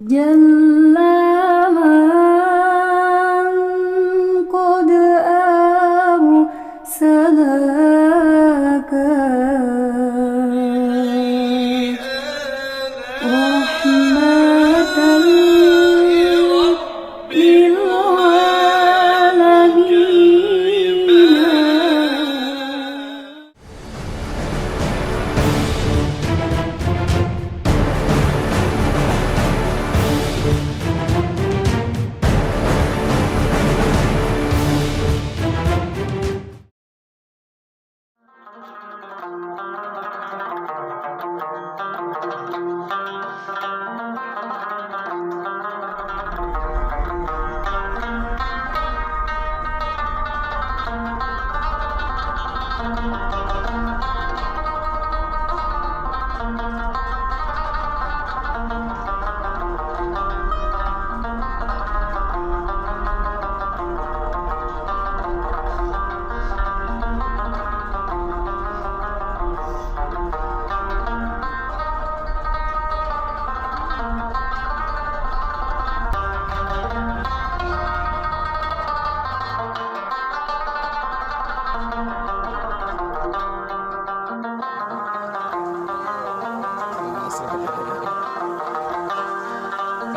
جل من قد أرسلك رحمة للعالمين.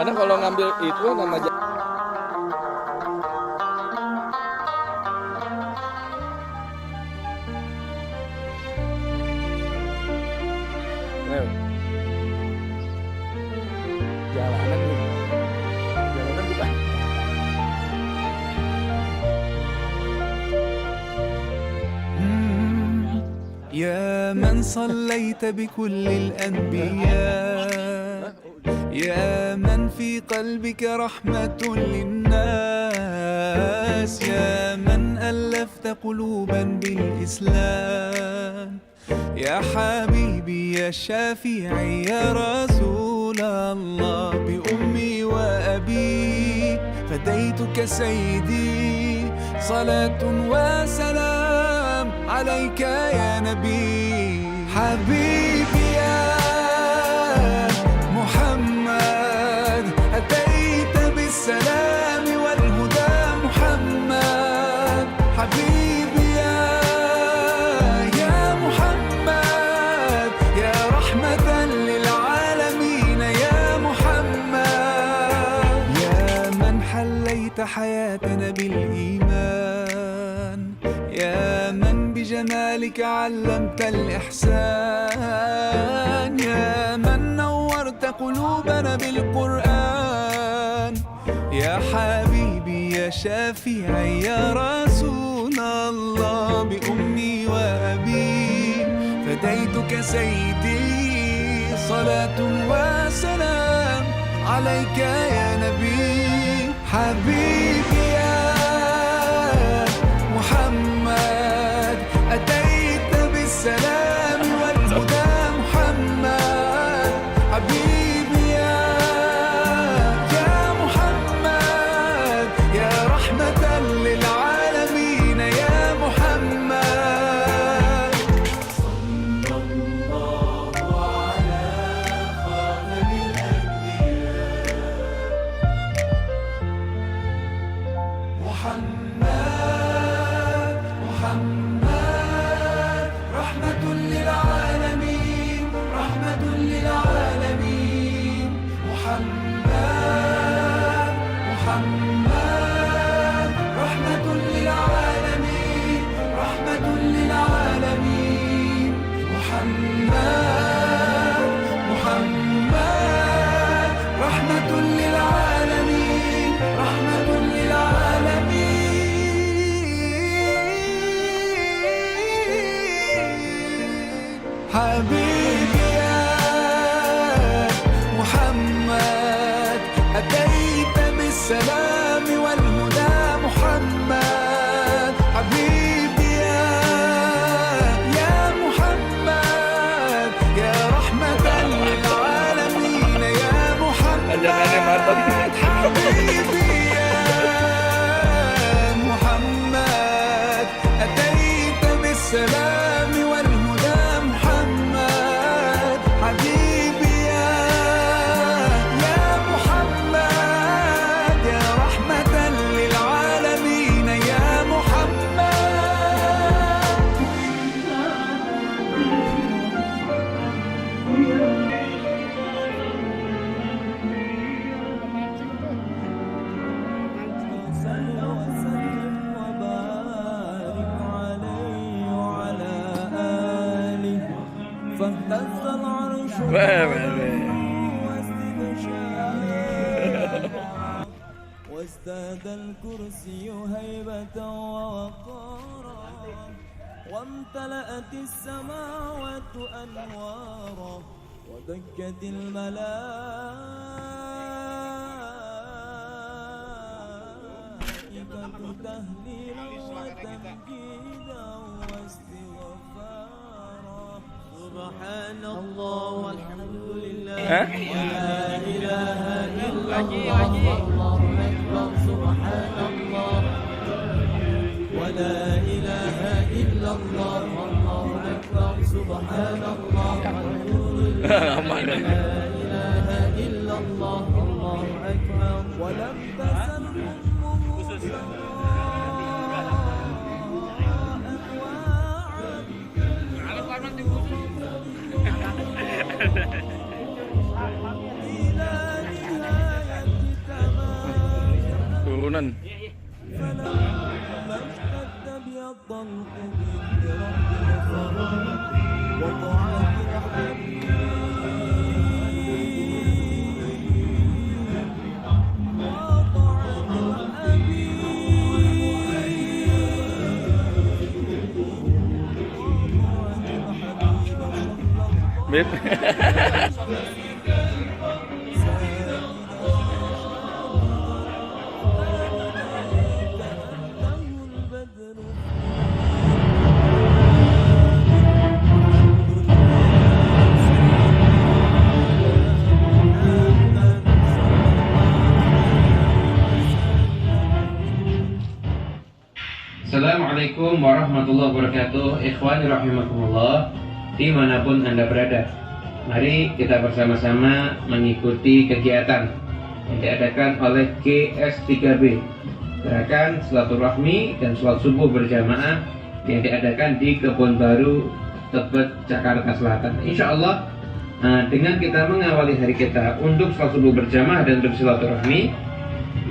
Karena kalau ngambil itu nama jalanan nih. Jalanan bukan. يا من صليت بكل الأنبياء، يا من في قلبك رحمة للناس، يا من ألفت قلوبا بالإسلام، يا حبيبي يا شافعي يا رسول الله، بأمي وأبي فديتك سيدي، صلاة وسلام عليك يا نبي. حبيبي يا محمد أتيت بالسلام والهدى محمد، حبيبي يا محمد يا رحمة للعالمين يا محمد، يا من حليت حياتنا بالإيمان، يا من بجمالك علمت الإحسان، يا من نورت قلوبنا بالقرآن، يا حبيبي يا شافعي يا رسول الله، بأمي وأبي فديتك سيدي، صلاة وسلام عليك يا نبي. حبيبي يا محمد أتيت بالسلام والهدى محمد، حبيبي يا محمد يا رحمة للعالمين يا محمد. صلى الله على خاتم الأنبياء محمد، محمد رحمة للعالمين، رحمة للعالمين، محمد، محمد رحمة للعالمين، رحمة للعالمين، محمد، محمد رحمة للعالمين، رحمة للعالمين. حبيبي يا محمد أتيت بالسلام والهدى محمد، حبيبي يا محمد يا رحمة للعالمين يا محمد، حبيبي يا محمد أتيت بالسلام والهدى محمد، حبيبي يا محمد وازداد الكرسي هيبة ووقارا وامتلأت السماوات أنوارا ودكت الملائكة تهليلا وتمجيدا واستغفارا سبحان الله والحمد لله ولا إله إلا الله والله أكبر سبحان الله ولا إله إلا الله والله أكبر سبحان الله والحمد لله لا إله إلا الله والله أكبر ولم تزل turunan. Mit. Assalamualaikum warahmatullahi wabarakatuh. Ikhwani rahimakumullah, dimanapun Anda berada, mari kita bersama-sama mengikuti kegiatan yang diadakan oleh GS3B, Gerakan Silaturahmi dan Sholat Subuh Berjamaah, yang diadakan di Kebon Baru, Tebet, Jakarta Selatan. Insya Allah, dengan kita mengawali hari kita untuk sholat subuh berjamaah dan bersilaturahmi,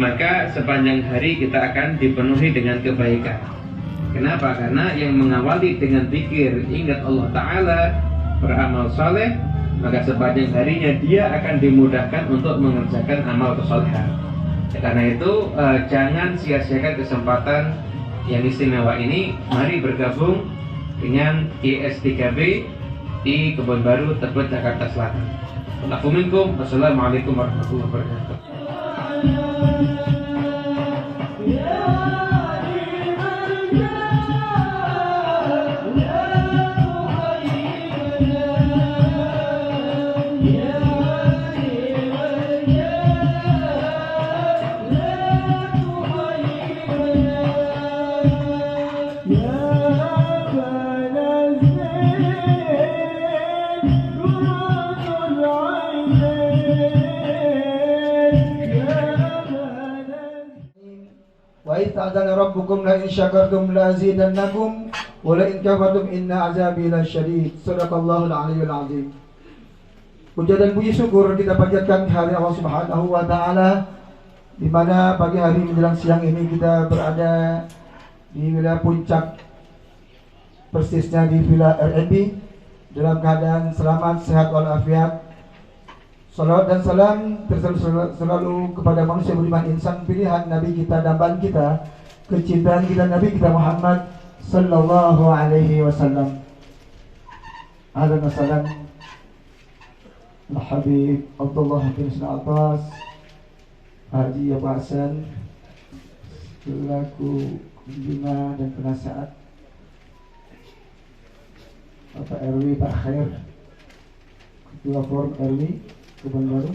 maka sepanjang hari kita akan dipenuhi dengan kebaikan. Kenapa? Karena yang mengawali dengan zikir, ingat Allah Ta'ala, beramal saleh, maka sepanjang harinya dia akan dimudahkan untuk mengerjakan amal kesolehan. Karena itu jangan sia-siakan kesempatan yang istimewa ini. Mari bergabung dengan GS3B di Kebon Baru, Tebet, Jakarta Selatan. Wassalamualaikum warahmatullahi wabarakatuh. وإذ تأذن ربكم لئن شكرتم لأزيدنكم ولئن كفرتم إن عذابي لشديد. Sadaqallahul Aliyyul Azim. Puja dan puji syukur kita panjatkan kehadirat Allah Subhanahu wa taala, di mana pagi hari menjelang siang ini kita berada di wilayah puncak, persisnya di Villa RNB, dalam keadaan selamat, sehat walafiat. Salawat dan salam selalu kepada manusia beriman, insan pilihan, Nabi kita, dambaan kita, kecintaan kita, Nabi kita Muhammad sallallahu alaihi wasallam. Ahlan wa salam Al-Habib Abdullah bin Abbas Haji Abu Hasan selaku pembina dan penasehat, Bapak RW Pak Khair, Ketua Forum RW Kebon Baru,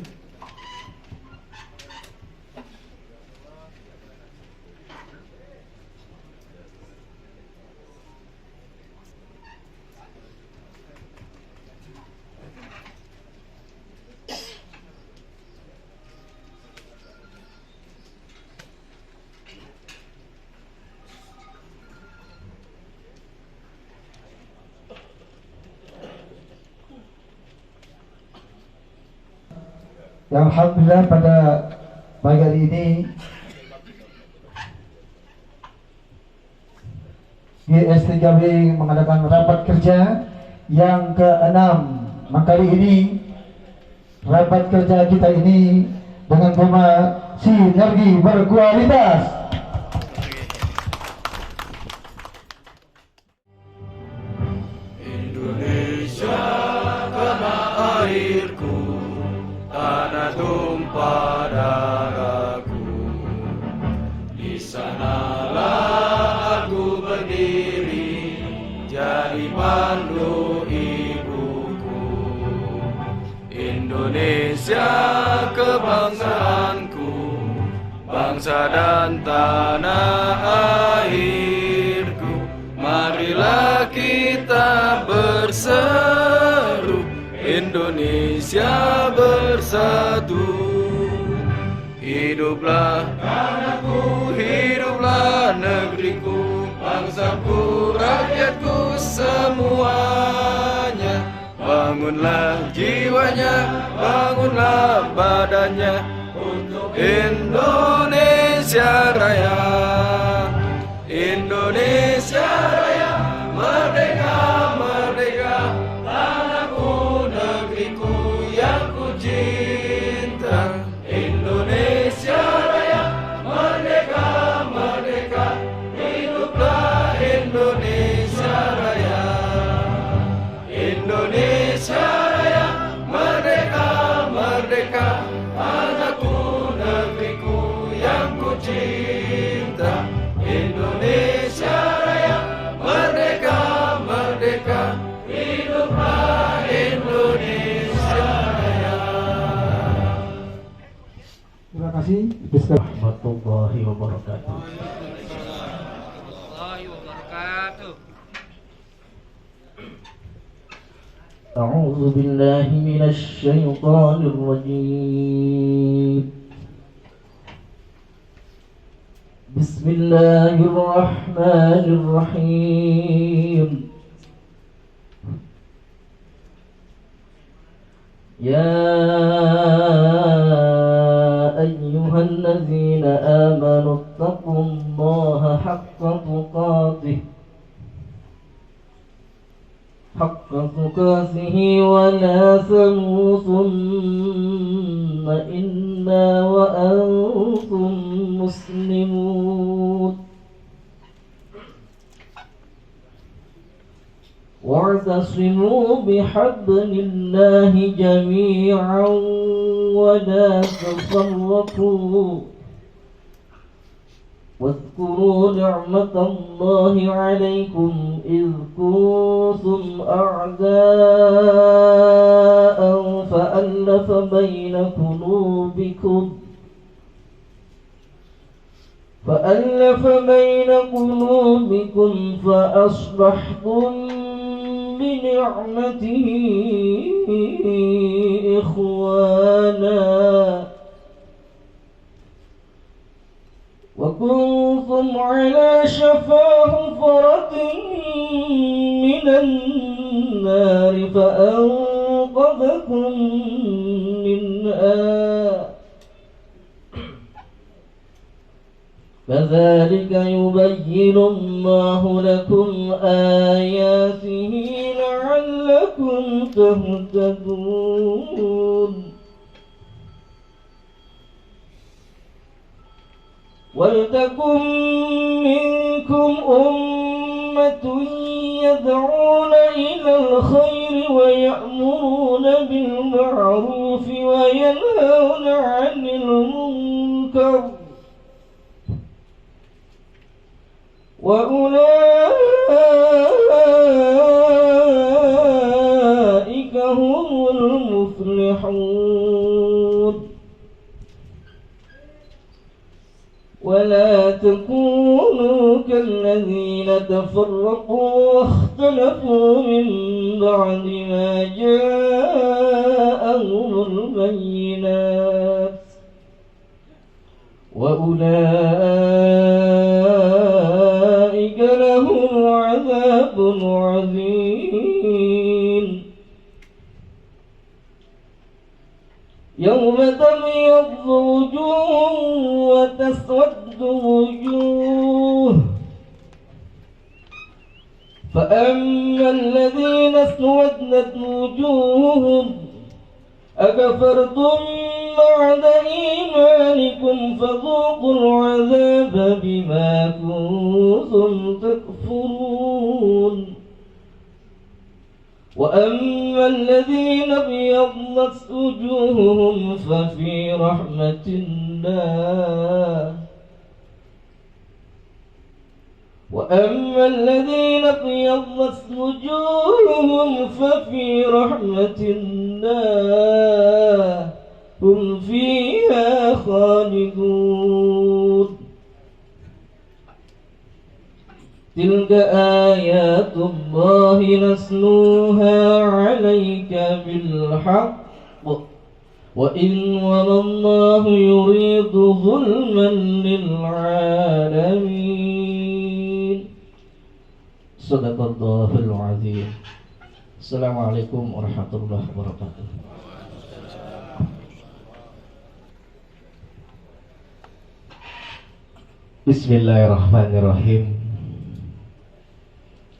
yang alhamdulillah pada pagi hari ini GS3B mengadakan rapat kerja yang ke-6. Maka kali ini rapat kerja kita ini dengan tema sinergi berkualitas. Indonesia tanah airku, tanah tumpah darahku. Di sanalah aku berdiri, jadi pandu ibuku. Indonesia kebangsaanku, bangsa dan tanah airku. Marilah kita berseru, Indonesia bersatu. Hiduplah tanahku, hiduplah negeriku, bangsaku, rakyatku semuanya. Bangunlah jiwanya, bangunlah badannya, untuk Indonesia Raya. Indonesia Raya, merdeka, merdeka, tanahku, negeriku yang ku cinta. Indonesia Raya, merdeka, merdeka, hiduplah Indonesia Raya. Indonesia Raya, merdeka, merdeka, tanahku, negeriku yang ku cinta. Indonesia Raya, merdeka, merdeka, hiduplah Indonesia Raya. Terima kasih. Warahmatullahi wabarakatuh. أعوذ بالله من الشيطان الرجيم. بسم الله الرحمن الرحيم. يا أيها الذين آمنوا اتقوا الله حق تقاته ولا تموتن إلا وأنتم مسلمون. واعتصموا بحبل الله جميعا ولا تفرقوا. واذكروا نعمة الله عليكم إذ كنتم أعداء فألف بين قلوبكم فأصبحتم بنعمته إخوانا وكنتم على شفا حفرة من النار فأنقذكم منها كذلك يبين الله لكم آياته لعلكم تهتدون. ولتكن منكم أمة يدعون إلى الخير ويأمرون بالمعروف وينهون عن المنكر وأولئك هم المفلحون. ولا تكونوا كالذين تفرقوا واختلفوا من بعد ما جاءهم البينات وأولئك لهم عذاب عظيم. يوم تبيض وجوه وتسود وجوه فأما الذين اسودت وجوههم أكفرتم بعد إيمانكم لكم فذوقوا العذاب بما كنتم تكفرون وأما الذين ابيضت وجوههم ففي رحمة الله وأما الذين ابيضت وجوههم ففي رحمة الله هم فيها خالدون تلك آيات الله نتلوها عليك بالحق وإن والله يريد ظلما للعالمين صدق الله العظيم. السلام عليكم ورحمة الله وبركاته. Bismillahirrahmanirrahim.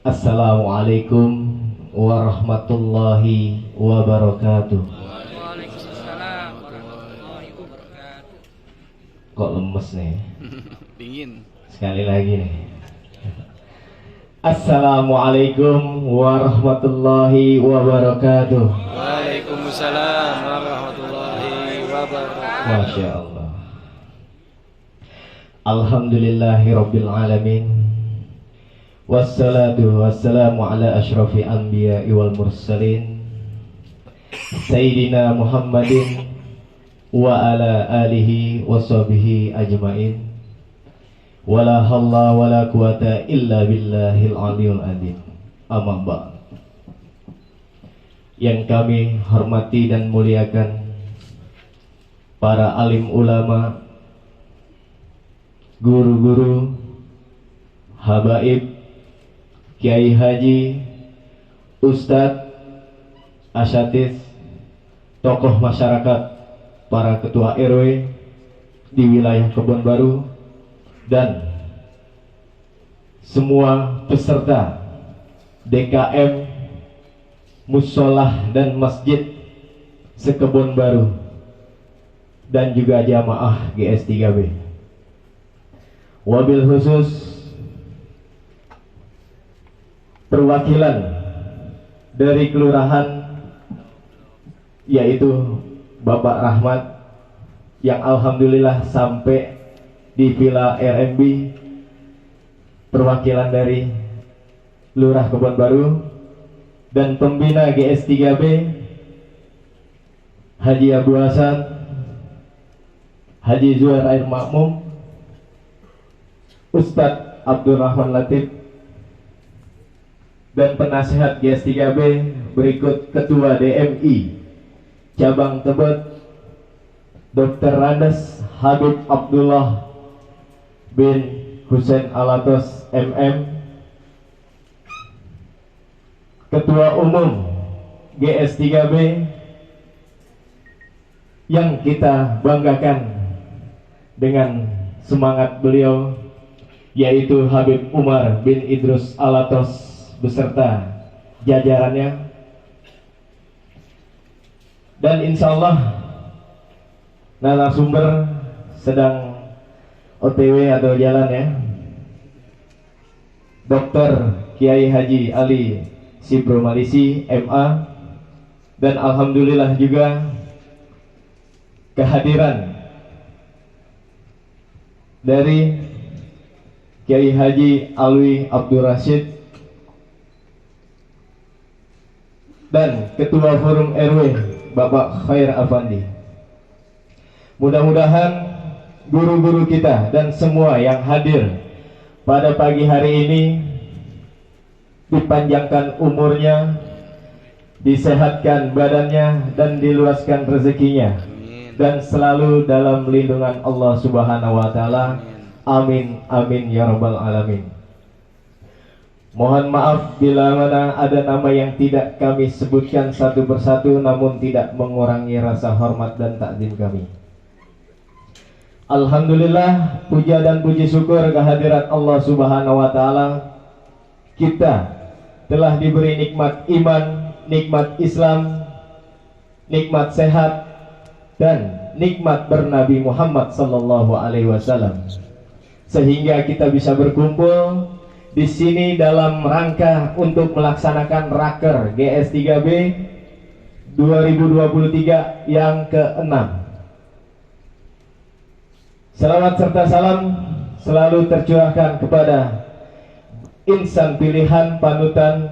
Assalamualaikum warahmatullahi wabarakatuh. Waalaikumsalam warahmatullahi wabarakatuh. Kok lemes nih? Dingin. Sekali lagi nih. Assalamualaikum warahmatullahi wabarakatuh. Waalaikumsalam warahmatullahi wabarakatuh. Masya Allah. Alhamdulillahi rabbil alamin. Wassalatu wassalamu ala ashrafi anbiya'i wal mursalin Sayyidina Muhammadin wa ala alihi wa sahbihi ajma'in. Wala halla wala quwata illa billahil aliyul azim. Amma ba'd. Yang kami hormati dan muliakan para alim ulama, guru-guru, habaib, kiai haji, ustadz, asyatis, tokoh masyarakat, para ketua RW di wilayah Kebon Baru, dan semua peserta DKM, musolah dan masjid se-Kebon Baru, dan juga jamaah GS3B. Wabil khusus perwakilan dari kelurahan, yaitu Bapak Rahmat, yang alhamdulillah sampai di Villa RMB, perwakilan dari Lurah Kebon Baru, dan pembina GS3B Haji Abu Hasan, Haji Zuhair Air Makmum, Ustadz Abdul Rahman Latif, dan penasihat GS3B berikut Ketua DMI Cabang Tebet Dr. Randes Habib Abdullah bin Husain Alatos MM, Ketua Umum GS3B yang kita banggakan dengan semangat beliau, yaitu Habib Umar bin Idrus Alatos beserta jajarannya. Dan insya Allah narasumber sedang OTW atau jalan ya, Dr. Kiai Haji Ali Sibro Malisi MA, dan alhamdulillah juga kehadiran dari Kiai Haji Alwi Abdul Rashid dan Ketua Forum RW Bapak Khair Afandi. Mudah-mudahan guru-guru kita dan semua yang hadir pada pagi hari ini dipanjangkan umurnya, disehatkan badannya, dan diluaskan rezekinya, dan selalu dalam lindungan Allah Subhanahu wa Ta'ala. Amin, amin ya rabbal alamin. Mohon maaf bila mana ada nama yang tidak kami sebutkan satu persatu, namun tidak mengurangi rasa hormat dan takzim kami. Alhamdulillah, puja dan puji syukur kehadirat Allah Subhanahu wa Ta'ala. Kita telah diberi nikmat iman, nikmat Islam, nikmat sehat, dan nikmat bernabi Muhammad sallallahu alaihi wasallam. Sehingga kita bisa berkumpul di sini dalam rangka untuk melaksanakan Raker GS3B 2023 yang ke-6. Salawat serta salam selalu tercurahkan kepada insan pilihan panutan,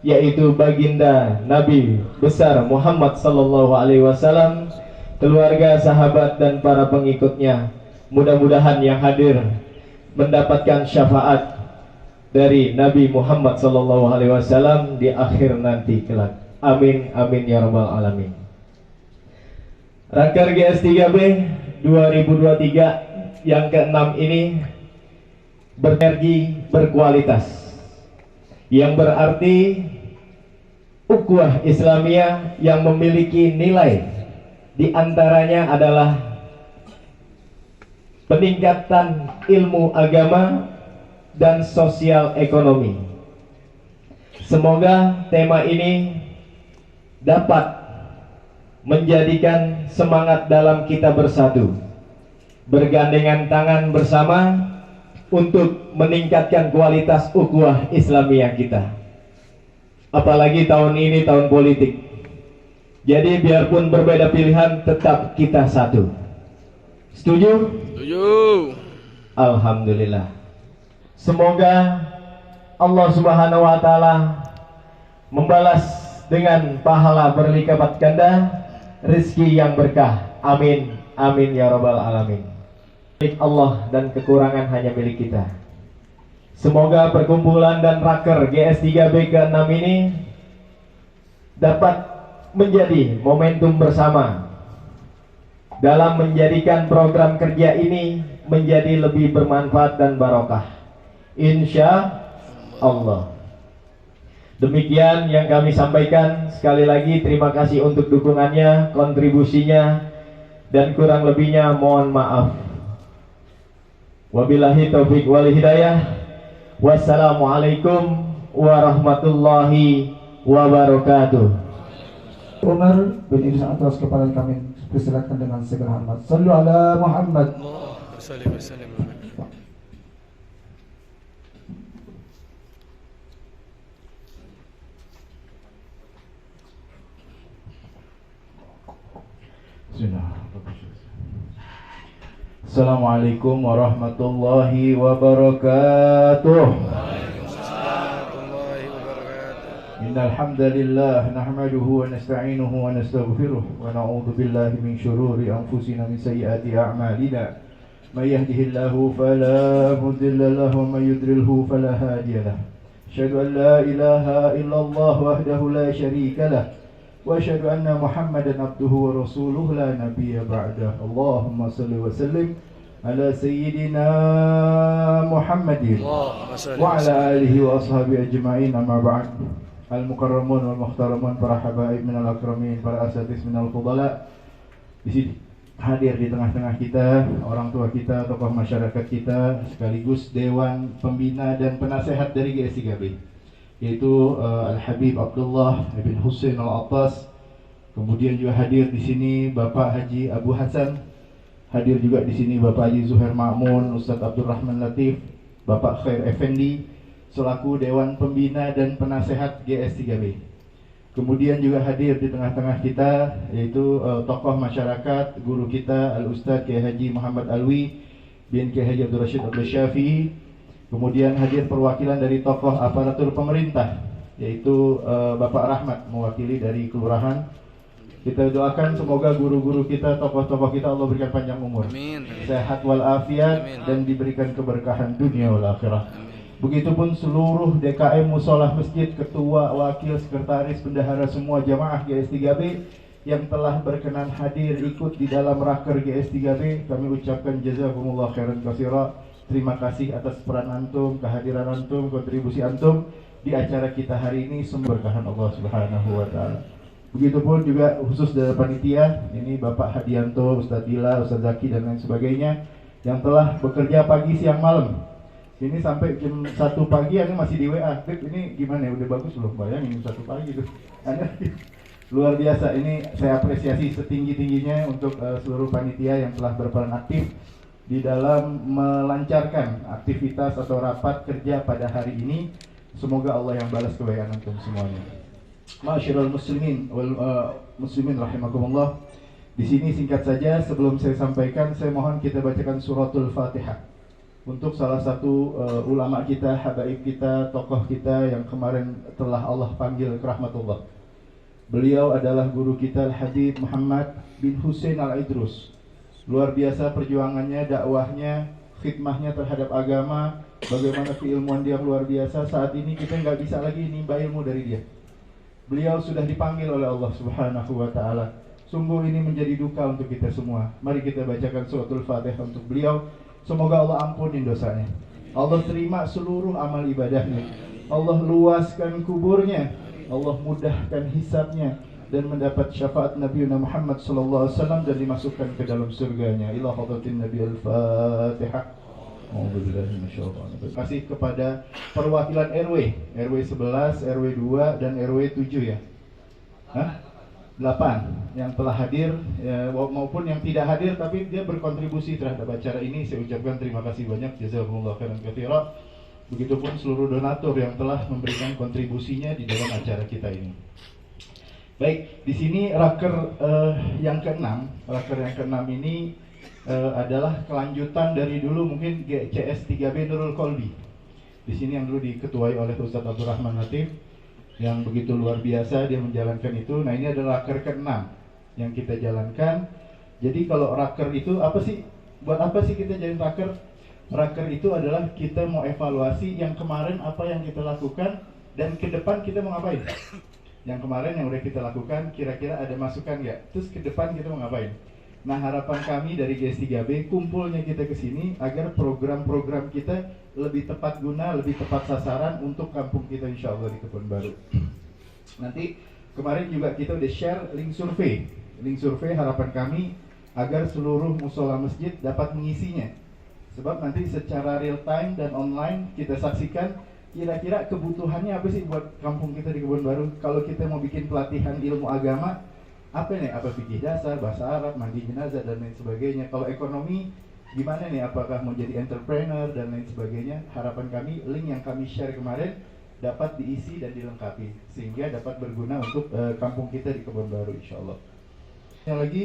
yaitu baginda Nabi besar Muhammad sallallahu alaihi wasallam, keluarga, sahabat dan para pengikutnya. Mudah-mudahan yang hadir mendapatkan syafaat dari Nabi Muhammad sallallahu alaihi wasallam di akhir nanti kelak. Amin amin ya rabbal alamin. Raker GS3B 2023 yang ke-6 ini berenergi berkualitas, yang berarti ukhuwah Islamiyah yang memiliki nilai, di antaranya adalah peningkatan ilmu agama dan sosial ekonomi. Semoga tema ini dapat menjadikan semangat dalam kita bersatu, bergandengan tangan bersama untuk meningkatkan kualitas ukhuwah Islamiyah kita. Apalagi tahun ini tahun politik. Jadi biarpun berbeda pilihan, tetap kita satu. Setuju? Setuju. Alhamdulillah. Semoga Allah Subhanahu wa taala membalas dengan pahala berlipat ganda, rezeki yang berkah. Amin amin ya rabbal alamin. Milik Allah dan kekurangan hanya milik kita. Semoga perkumpulan dan Raker GS3B ke-6 ini dapat menjadi momentum bersama dalam menjadikan program kerja ini menjadi lebih bermanfaat dan barokah, insya Allah. Demikian yang kami sampaikan. Sekali lagi terima kasih untuk dukungannya, kontribusinya, dan kurang lebihnya mohon maaf. Wabillahi taufiq wal hidayah. Wassalamualaikum warahmatullahi wabarakatuh. Umar bin Idris atas kepala kami persilakan dengan segala hormat. Sallu ala Muhammad. Assalamualaikum warahmatullahi wabarakatuh. Innal hamdalillah nahmaduhu wa nasta'inuhu wa nastaghfiruh wa na'udzu billahi min shururi anfusina min sayyiati a'malina. May yahdihillahu fala mudilla lahu wa may yudlilhu fala hadiya lahu. Asyhadu an la ilaha illallah wahdahu la syarika lahu wa asyhadu anna Muhammadan abduhu wa rasuluhu la nabiyya ba'dah. Allahumma shalli wa sallim ala sayyidina Muhammadin wa ala alihi wa ashabihi ajma'in, amma ba'd. Al-mukarramun wal muhtaramun, para habaib minal akramin, para asatis minal fudala, di sini hadir di tengah-tengah kita, orang tua kita, tokoh masyarakat kita, sekaligus Dewan Pembina dan Penasehat dari GS3B, yaitu Al-Habib Abdullah bin Husain Al-Attas. Kemudian juga hadir di sini Bapak Haji Abu Hasan, hadir juga di sini Bapak Haji Zuhair Ma'mun, Ustadz Abdurrahman Latif, Bapak Khair Effendi selaku Dewan Pembina dan Penasehat GS3B. Kemudian juga hadir di tengah-tengah kita yaitu tokoh masyarakat, guru kita Al-Ustadz Kiai Haji Muhammad Alwi bin Kiai Haji Abdul Rashid Abdul Syafi'i. Kemudian hadir perwakilan dari tokoh aparatur pemerintah yaitu Bapak Rahmat mewakili dari kelurahan. Kita doakan semoga guru-guru kita, tokoh-tokoh kita Allah berikan panjang umur, Amin. sehat walafiat, Amin. dan diberikan keberkahan dunia wal akhirah. Begitupun seluruh DKM musolah masjid, ketua, wakil, sekretaris, bendahara, semua jamaah GS3B yang telah berkenan hadir ikut di dalam Raker GS3B. Kami ucapkan jazakumullah khairan katsira. Terima kasih atas peran antum, kehadiran antum, kontribusi antum di acara kita hari ini. Semoga berkahan Allah Subhanahu wa taala. Begitupun juga khusus dari panitia, ini Bapak Hadianto, Ustadz Dila, Ustadz Zaki dan lain sebagainya yang telah bekerja pagi, siang, malam. Ini sampai jam 1 pagi, ini masih di WA. Ini gimana ya, udah bagus belum? Bayangin jam 1 pagi tuh. Luar biasa, ini saya apresiasi setinggi-tingginya untuk seluruh panitia yang telah berperan aktif di dalam melancarkan aktivitas atau rapat kerja pada hari ini. Semoga Allah yang balas kebaikan antum semuanya. Ma'asyiral muslimin wal muslimin rahimakumullah. Di sini singkat saja sebelum saya sampaikan, saya mohon kita bacakan suratul Fatihah untuk salah satu ulama kita, habaib kita, tokoh kita yang kemarin telah Allah panggil ke rahmatullah. Beliau adalah guru kita Al-Habib Muhammad bin Hussein Al-Idrus. Luar biasa perjuangannya, dakwahnya, khidmahnya terhadap agama, bagaimana keilmuan dia luar biasa. Saat ini kita nggak bisa lagi nimba ilmu dari dia. Beliau sudah dipanggil oleh Allah Subhanahu wa Ta'ala. Sungguh ini menjadi duka untuk kita semua. Mari kita bacakan suratul Fatihah untuk beliau. Semoga Allah ampunin dosanya, Allah terima seluruh amal ibadahnya, Allah luaskan kuburnya, Allah mudahkan hisabnya, dan mendapat syafaat Nabi Muhammad sallallahu alaihi wasallam dan dimasukkan ke dalam surganya. Ila hadratin Nabi al-Fatihah. Terima kasih kepada perwakilan RW 11, RW 2, dan RW 7 ya. 8 yang telah hadir ya, maupun yang tidak hadir tapi dia berkontribusi terhadap acara ini. Saya ucapkan terima kasih banyak, jazakumullah khairan katsira. Begitupun seluruh donatur yang telah memberikan kontribusinya di dalam acara kita ini. Baik, di sini raker yang ke-6 ini adalah kelanjutan dari dulu mungkin GCS 3B Nurul Kolbi. Di sini yang dulu diketuai oleh Ustadz Abdurrahman Latif yang begitu luar biasa dia menjalankan itu. Nah, ini adalah raker ke-6 yang kita jalankan. Jadi kalau raker itu apa sih? Buat apa sih kita jadi raker? Raker itu adalah kita mau evaluasi yang kemarin apa yang kita lakukan dan ke depan kita mau ngapain. Yang kemarin yang udah kita lakukan kira-kira ada masukan nggak? Terus ke depan kita mau ngapain? Nah, harapan kami dari GS3B kumpulnya kita ke sini agar program-program kita lebih tepat guna, lebih tepat sasaran untuk kampung kita insya Allah di Kebon Baru. Nanti kemarin juga kita udah share link survei. Link survei harapan kami agar seluruh musola masjid dapat mengisinya. Sebab nanti secara real time dan online kita saksikan kira-kira kebutuhannya apa sih buat kampung kita di Kebon Baru. Kalau kita mau bikin pelatihan ilmu agama, apa nih? Apa fikih dasar, bahasa Arab, mandi jenazah dan lain sebagainya. Kalau ekonomi gimana nih? Apakah mau jadi entrepreneur dan lain sebagainya? Harapan kami link yang kami share kemarin dapat diisi dan dilengkapi sehingga dapat berguna untuk kampung kita di Kebon Baru insyaallah. Yang lagi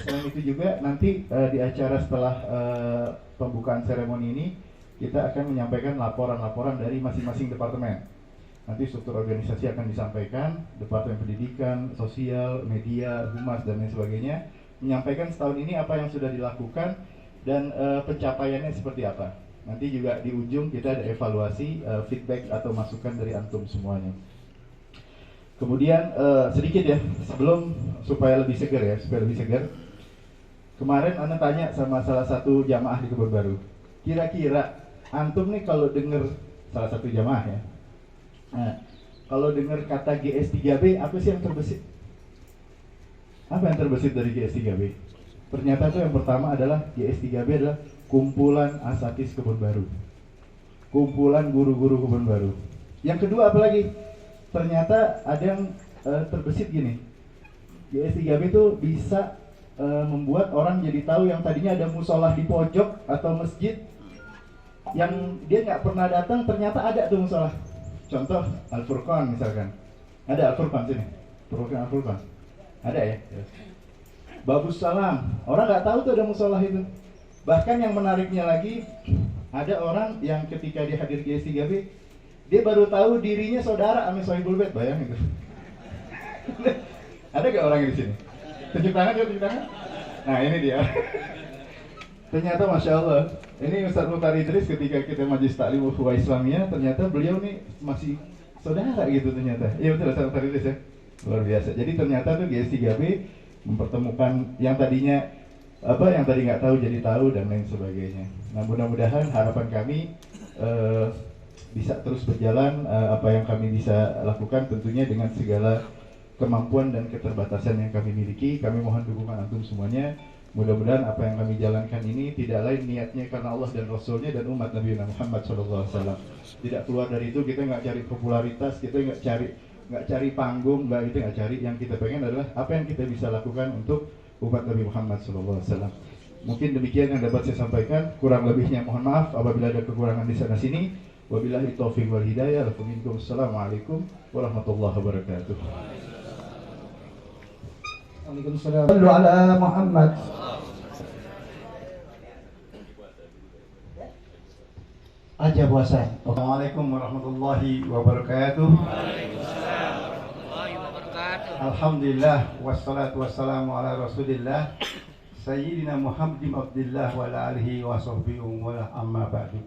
selain itu juga nanti di acara setelah pembukaan seremoni ini kita akan menyampaikan laporan-laporan dari masing-masing departemen. Nanti struktur organisasi akan disampaikan, Departemen Pendidikan, Sosial, Media, Humas, dan lain sebagainya, menyampaikan setahun ini apa yang sudah dilakukan dan pencapaiannya seperti apa. Nanti juga di ujung kita ada evaluasi, feedback atau masukan dari antum semuanya. Kemudian sedikit ya, sebelum supaya lebih segar ya, kemarin Anda tanya sama salah satu jamaah di Kebon Baru, kira-kira antum nih kalau dengar salah satu jamaah ya, kalau dengar kata GS3B, apa sih yang terbesit? Apa yang terbesit dari GS3B? Ternyata tuh yang pertama adalah GS3B adalah kumpulan asatis Kebon Baru, kumpulan guru-guru Kebon Baru. Yang kedua apa lagi? Ternyata ada yang terbesit gini, GS3B itu bisa membuat orang jadi tahu yang tadinya ada musola di pojok atau masjid yang dia nggak pernah datang, ternyata ada tuh musola. Contoh Al-Furqan misalkan, ada Al-Furqan sini, Al-Furqan, ada ya. Babus Salam, orang nggak tahu tuh ada musola itu. Bahkan yang menariknya lagi, ada orang yang ketika dia hadir di GS3B, dia baru tahu dirinya saudara sama Sohibul Bait, bayangin itu. Ada gak orang di sini? Tunjuk tangan, tunjuk tangan. Nah ini dia. Ternyata Masya Allah, ini Ustaz Mukhtar Idris ketika kita majlis taklim ukhuwah Islamiyah, ternyata beliau nih masih saudara gitu ternyata. Iya betul Ustaz Mukhtar Idris ya, luar biasa. Jadi ternyata tuh GS3B mempertemukan yang tadinya yang tadi nggak tahu jadi tahu dan lain sebagainya. Nah mudah-mudahan harapan kami bisa terus berjalan, apa yang kami bisa lakukan tentunya dengan segala kemampuan dan keterbatasan yang kami miliki. Kami mohon dukungan antum semuanya. Mudah-mudahan apa yang kami jalankan ini tidak lain niatnya karena Allah dan Rasulnya dan umat Nabi Muhammad SAW. Tidak keluar dari itu, kita nggak cari popularitas, kita nggak cari nggak cari panggung, nggak cari. Yang kita pengen adalah apa yang kita bisa lakukan untuk umat Nabi Muhammad SAW. Mungkin demikian yang dapat saya sampaikan. Kurang lebihnya mohon maaf apabila ada kekurangan di sana sini. Wabillahi taufiq wal hidayah. Assalamualaikum warahmatullahi wabarakatuh. Waalaikumsalam. Sallu ala Muhammad. Aja puasa. Assalamualaikum warahmatullahi wabarakatuh. Waalaikumsalam warahmatullahi wabarakatuh. Alhamdulillah wassalatu wassalamu ala Rasulillah Sayyidina Muhammad bin Abdullah wa ala alihi wa sahbihi wa amma ba'du.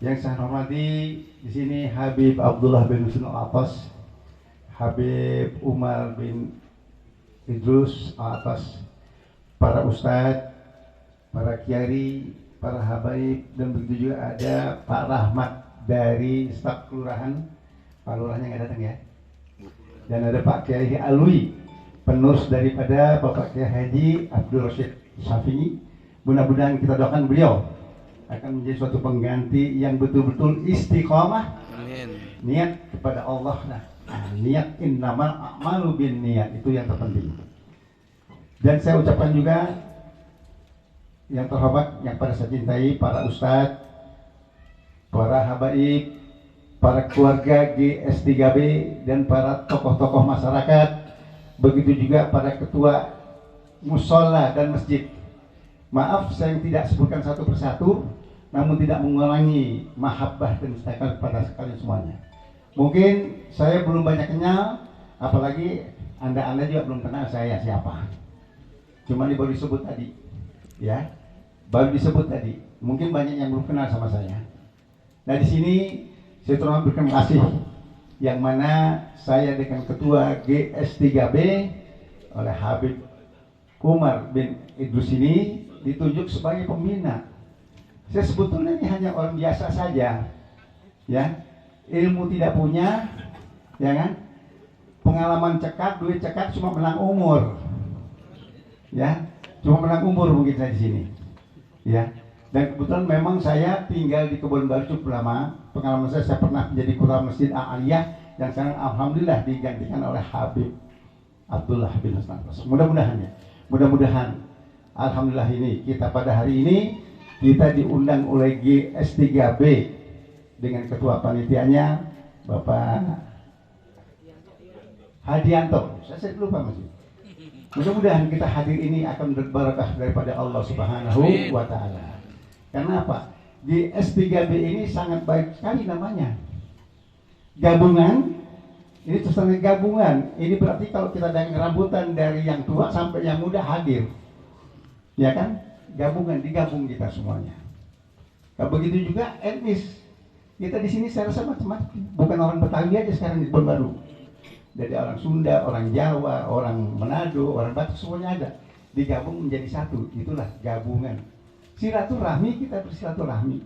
Yang saya hormati di sini Habib Abdullah bin Husin Al-Atas, Habib Umar bin Idrus Al-Atas, para ustadz, para kiai, para habaib, dan begitu juga ada Pak Rahmat dari staf kelurahan. Pak lurahnya nggak datang ya. Dan ada Pak Kiai Alwi, penerus daripada Bapak Kiai Haji Abdul Rashid Syafi'i. Mudah-mudahan kita doakan beliau akan menjadi suatu pengganti yang betul-betul istiqomah. Amin. Niat kepada Allah. Nah, niat innamal a'malu bin niat, itu yang terpenting. Dan saya ucapkan juga yang terhormat, yang pada saya cintai, para ustadz, para habaib, para keluarga GS3B, dan para tokoh-tokoh masyarakat, begitu juga para ketua musola dan masjid. Maaf saya yang tidak sebutkan satu persatu, namun tidak mengulangi mahabbah dan cinta kepada sekalian semuanya. Mungkin saya belum banyak kenal, apalagi anda juga belum kenal saya siapa. Cuma baru disebut tadi, ya. Baru disebut tadi, mungkin banyak yang belum kenal sama saya. Nah di sini saya terus berterima kasih, yang mana saya dengan ketua GS3B oleh Habib Umar bin Idrus ini ditunjuk sebagai pembina. Saya sebetulnya ini hanya orang biasa saja, ya, ilmu tidak punya, ya kan, pengalaman cekak, duit cekak, cuma menang umur, ya, cuma menang umur mungkin saya di sini. Ya, dan kebetulan memang saya tinggal di Kebun Baru cukup lama. Pengalaman saya pernah menjadi ketua Masjid Al-Aliyah yang sekarang alhamdulillah digantikan oleh Habib Abdullah bin Hasan. Mudah-mudahan alhamdulillah ini kita pada hari ini kita diundang oleh GS3B dengan ketua panitianya Bapak Hadianto. Saya lupa masih. Mudah-mudahan kita hadir ini akan berbarakah daripada Allah Subhanahu wa Ta'ala. Karena apa? Di S3B ini sangat baik sekali namanya. Gabungan, ini terusnya gabungan. Ini berarti kalau kita dengan rambutan dari yang tua sampai yang muda hadir, ya kan? Gabungan, digabung kita semuanya. Nah, begitu juga etnis. Kita di sini saya rasa macam-macam. Bukan orang Betawi aja sekarang di Kebun Baru. Dari orang Sunda, orang Jawa, orang Manado, orang Batak, semuanya ada. Digabung menjadi satu, itulah gabungan. Silaturahmi, kita bersilaturahmi.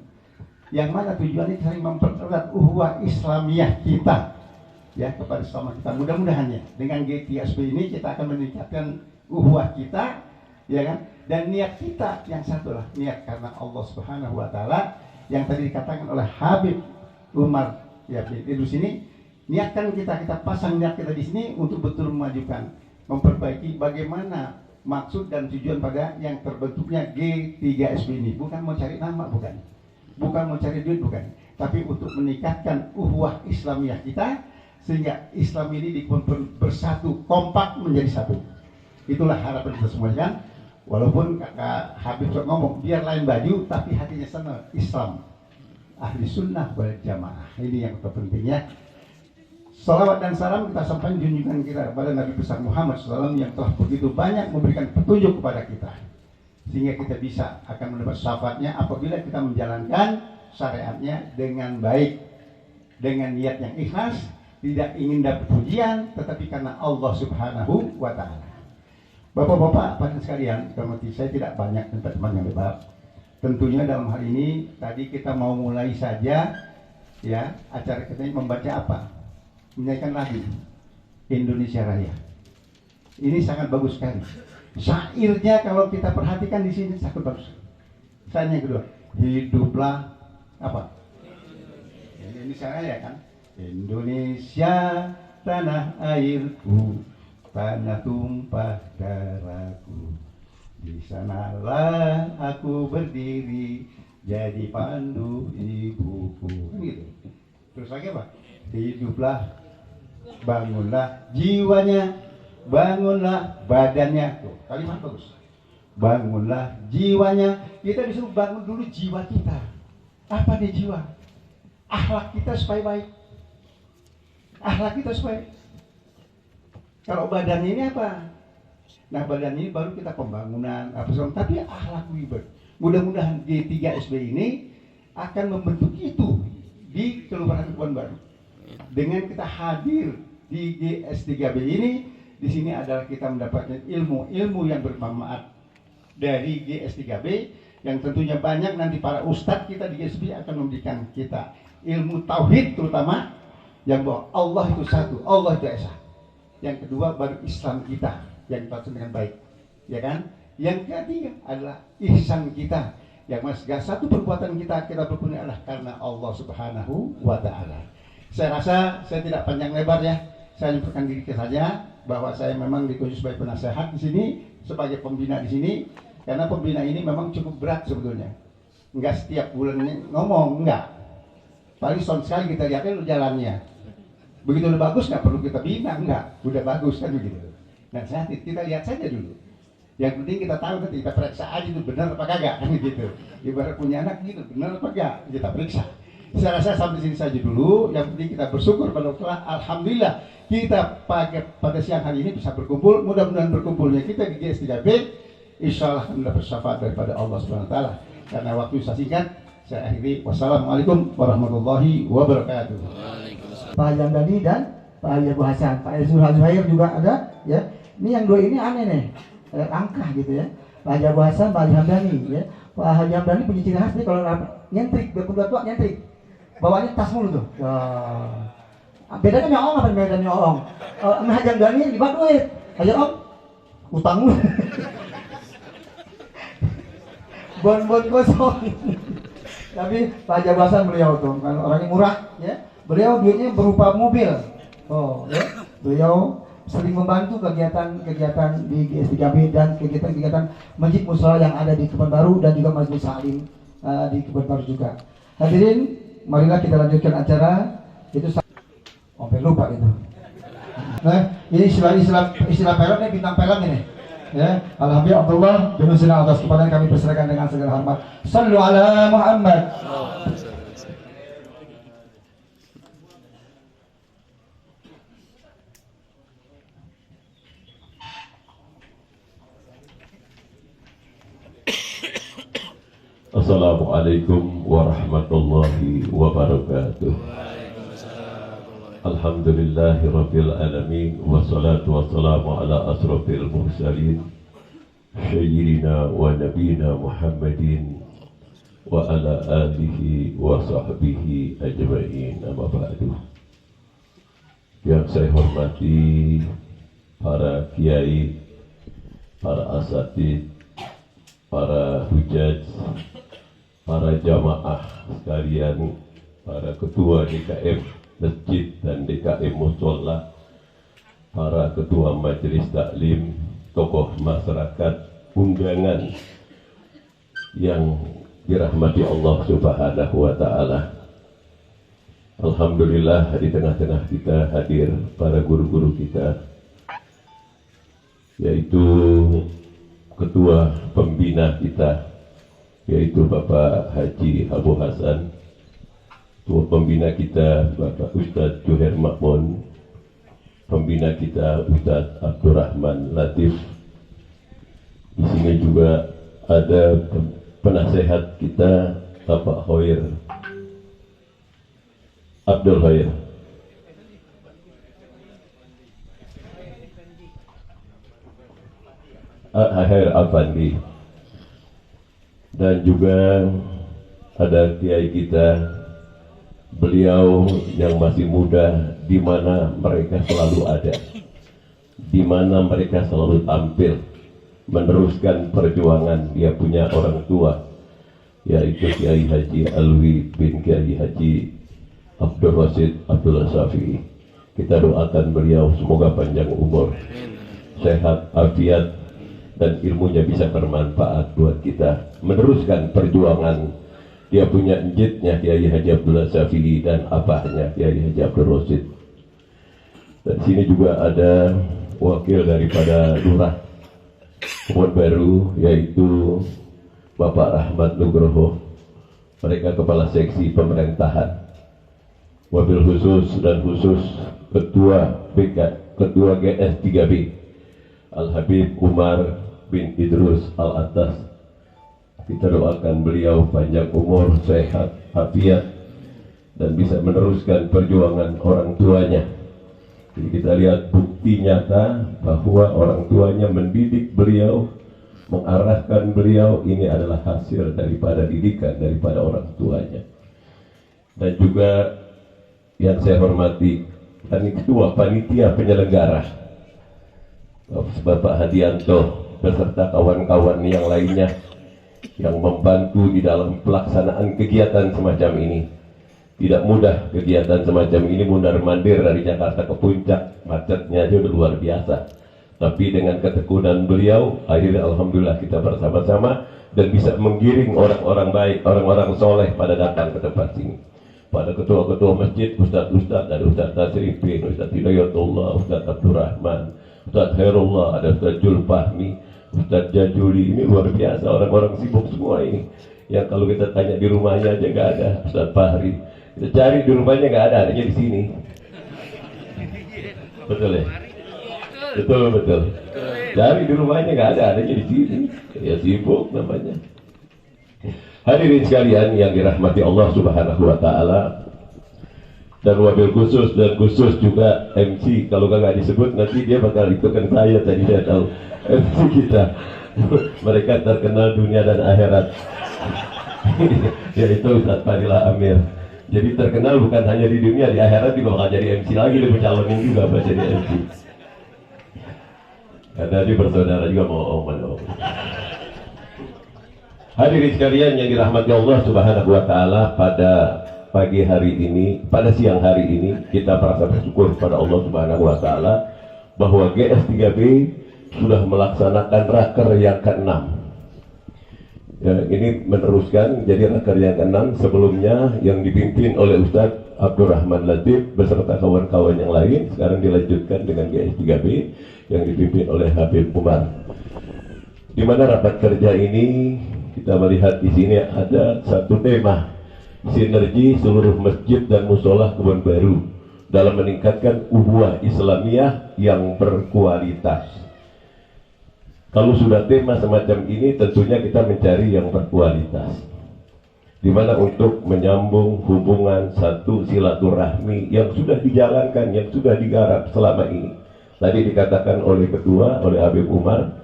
Yang mana tujuannya saling mempererat uhwah Islamiyah kita, ya, kepada sesama kita. Mudah-mudahan ya, dengan GTSP ini kita akan meningkatkan uhwah kita, ya kan? Dan niat kita yang satu lah, niat karena Allah Subhanahu wa Ta'ala, yang tadi dikatakan oleh Habib Umar ya Idrus ini. Niatkan kita pasang niat kita di sini untuk betul memajukan, memperbaiki bagaimana maksud dan tujuan pada yang terbentuknya G3SP ini. Bukan mau cari nama, bukan mau cari duit, bukan, tapi untuk meningkatkan uhwah Islamiyah kita sehingga Islam ini bersatu, kompak menjadi satu. Itulah harapan kita semua kan. Walaupun kakak Habib ngomong biar lain baju tapi hatinya sana Islam, ahli sunnah wal jamaah. Ini yang terpentingnya. Salawat dan salam kita sampaikan junjungan kita kepada Nabi besar Muhammad SAW yang telah begitu banyak memberikan petunjuk kepada kita, sehingga kita bisa akan mendapat syafaatnya apabila kita menjalankan syariatnya dengan baik, dengan niat yang ikhlas, tidak ingin dapat pujian, tetapi karena Allah Subhanahu wa Ta'ala. Bapak-bapak, pada sekalian, saya tidak banyak teman yang lebar. Tentunya dalam hal ini tadi kita mau mulai saja, ya, acara kita ini membaca apa? Menyanyikan lagu Indonesia Raya. Ini sangat bagus sekali. Syairnya kalau kita perhatikan di sini sangat bagus. Syairnya kedua, hiduplah apa? Indonesia Raya kan. Indonesia tanah airku, tanah tumpah darahku. Di sanalah aku berdiri jadi pandu ibuku. Gitu. Terus lagi apa? Hiduplah, bangunlah jiwanya, bangunlah badannya. Tuh, kalimat bagus. Bangunlah jiwanya. Kita disuruh bangun dulu jiwa kita. Apa nih jiwa? Akhlak kita supaya baik. Akhlak kita supaya. Kalau badannya ini apa? Nah, badan ini baru kita pembangunan apa segala, tapi akhlak wibadah. Mudah-mudahan G3SB ini akan membentuk itu di Kelurahan Kebon Baru. Dengan kita hadir di GS3B ini, di sini adalah kita mendapatkan ilmu yang bermanfaat dari GS3B yang tentunya banyak. Nanti para ustadz kita di GS3B akan memberikan kita ilmu tauhid, terutama yang bahwa Allah itu satu, Allah itu esa. Yang kedua baru Islam kita yang kita dengan baik, ya kan? Yang ketiga adalah ihsan kita, yang segala satu perbuatan kita berbuat adalah karena Allah Subhanahu wa Ta'ala. Saya rasa saya tidak panjang lebar ya, saya nyebutkan diri saja bahwa saya memang ditunjuk sebagai penasehat di sini, sebagai pembina di sini, karena pembina ini memang cukup berat sebetulnya. Enggak setiap bulan ngomong, enggak. Paling sound sekali kita lihatnya jalannya. Begitu udah bagus nggak perlu kita bina, enggak, udah bagus kan begitu. Nah, kita lihat saja dulu. Yang penting kita tahu, nanti kita periksa aja itu benar apa kagak kan gitu. Ibarat punya anak gitu, benar apa kagak kita periksa. Saya rasa sampai sini saja dulu. Yang penting kita bersyukur pada Allah. Alhamdulillah kita pada siang hari ini bisa berkumpul. Mudah-mudahan berkumpulnya kita di GS3B, insya Allah akan mendapat syafaat daripada Allah Subhanahu Wa Taala. Karena waktu saya singkat, saya akhiri. Wassalamualaikum warahmatullahi wabarakatuh. Pak Jamdani dan Pak Abu Hasan, Pak Zuhair juga ada ya. Ini yang dua ini aneh nih, angkah gitu ya. Pak Abu Hasan, Pak Hamdani ya. Pak Hamdani punya ciri khas nih kalau nyentrik, berdua tua nyentrik. Bawanya tas mulu tuh. Bedanya nyolong apa bedanya nyolong? Pak Hamdani dibuat duit. Aja om, utang mulu. Bon kosong. Tapi Pak Abu Hasan beliau tuh kan orangnya murah ya. Beliau duitnya berupa mobil. Oh, ya. Beliau sering membantu kegiatan di GS3B dan kegiatan Masjid Mushola yang ada di Kebon Baru dan juga Masjid Salim di Kebon Baru juga. Hadirin, marilah kita lanjutkan acara. Itu sampai lupa itu. Nah, ini istilah pelan nih, bintang pelan ini. Ya, alhamdulillah Abdullah bin Sina atas kepada kami persilakan dengan segala hormat. Sallu ala Muhammad. Assalamualaikum warahmatullahi wabarakatuh. Alhamdulillahi rabbil alamin. Wassalatu wassalamu ala asrafil mursalin Sayyidina wa nabina Muhammadin wa ala alihi wa sahbihi ajma'in. Amma ba'du. Yang saya hormati para kiai, para asatid, para hujaj, para jamaah sekalian, para ketua DKM Masjid dan DKM Mushola, para ketua majelis taklim, tokoh masyarakat, undangan yang dirahmati Allah Subhanahu wa Ta'ala. Alhamdulillah di tengah-tengah kita hadir para guru-guru kita, yaitu ketua pembina kita, yaitu Bapak Haji Abu Hasan, ketua pembina kita Bapak Ustadz Juher Makmun, pembina kita Ustadz Abdurrahman Latif. Di sini juga ada penasehat kita Bapak Khair Abdul Khair. Khair Afandi. Dan juga ada kiai kita, beliau yang masih muda, di mana mereka selalu ada, di mana mereka selalu tampil meneruskan perjuangan. Dia punya orang tua, yaitu Kiai Haji Alwi bin Kiai Haji Abdul Rasid Abdullah Syafi'i. Kita doakan beliau semoga panjang umur, sehat, afiat, dan ilmunya bisa bermanfaat buat kita meneruskan perjuangan. Dia punya njitnya Kiai Haji Abdullah Syafi'i dan apahnya Kiai Haji Abdul Rasid. Dan sini juga ada wakil daripada Lurah Kebon Baru, yaitu Bapak Rahmat Nugroho. Mereka kepala seksi pemerintahan. Wabil khusus dan khusus Ketua BK, Ketua GS3B Al-Habib Umar bin Idrus Al-Atas. Kita doakan beliau panjang umur, sehat, afiat, dan bisa meneruskan perjuangan orang tuanya. Jadi kita lihat bukti nyata bahwa orang tuanya mendidik beliau, mengarahkan beliau. Ini adalah hasil daripada didikan daripada orang tuanya. Dan juga yang saya hormati Ketua Panitia Penyelenggara Bapak Hadianto beserta kawan-kawan yang lainnya yang membantu di dalam pelaksanaan kegiatan semacam ini. Tidak mudah kegiatan semacam ini, mundar-mandir dari Jakarta ke Puncak, macetnya aja udah luar biasa. Tapi dengan ketekunan beliau, akhirnya alhamdulillah kita bersama-sama dan bisa menggiring orang-orang baik, orang-orang soleh pada datang ke tempat sini. Pada ketua-ketua masjid, Ustadz-Ustadz, ada Ustadz Tasrifin, Ustadz Hidayatullah, Ustadz Abdurrahman, Ustadz Khairullah, ada Ustadz Julfahmi, Ustadz Jajuli. Ini luar biasa, orang-orang sibuk semua ini. Yang kalau kita tanya di rumahnya aja nggak ada. Ustadz Fahri, kita cari di rumahnya nggak ada, adanya di sini. Betul ya? Betul. Cari di rumahnya nggak ada, adanya di sini. Ya sibuk namanya. Hadirin sekalian yang dirahmati Allah Subhanahu wa Ta'ala, dan wabil khusus dan khusus juga MC. Kalau nggak disebut nanti dia bakal ikutkan saya. Tadi saya tahu MC kita mereka terkenal dunia dan akhirat yaitu Ustadz Fadila Amir. Jadi terkenal bukan hanya di dunia, di akhirat juga bakal jadi MC lagi. Dia mencalonin juga buat jadi MC karena dia bersaudara juga mau om. Hadirin sekalian yang dirahmati Allah Subhanahu wa Ta'ala, pada pagi hari ini, pada siang hari ini, kita merasa bersyukur kepada Allah Subhanahu wa Ta'ala bahwa GS3B sudah melaksanakan raker yang ke-6. Ya, ini meneruskan jadi raker yang ke-6. Sebelumnya yang dipimpin oleh Ustadz Abdurrahman Latif beserta kawan-kawan yang lain, sekarang dilanjutkan dengan GS3B yang dipimpin oleh Habib Umar. Di mana rapat kerja ini kita melihat di sini ada satu tema, sinergi seluruh masjid dan musola Kebon Baru dalam meningkatkan ukhuwah Islamiyah yang berkualitas. Kalau sudah tema semacam ini, tentunya kita mencari yang berkualitas, di mana untuk menyambung hubungan satu silaturahmi yang sudah dijalankan, yang sudah digarap selama ini. Tadi dikatakan oleh Ketua, oleh Habib Umar,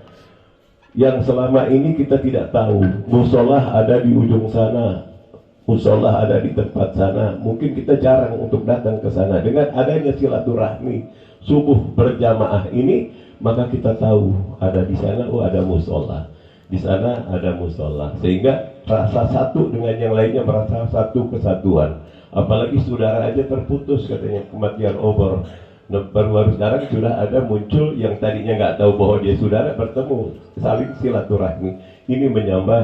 yang selama ini kita tidak tahu, musolah ada di ujung sana, musolah ada di tempat sana. Mungkin kita jarang untuk datang ke sana. Dengan adanya silaturahmi subuh berjamaah ini, maka kita tahu ada di sana, oh ada musolah, di sana ada musolah, sehingga rasa satu dengan yang lainnya, merasa satu kesatuan. Apalagi saudara aja terputus katanya kematian obor. Baru sekarang sudah ada muncul yang tadinya nggak tahu bahwa dia saudara, bertemu, saling silaturahmi. Ini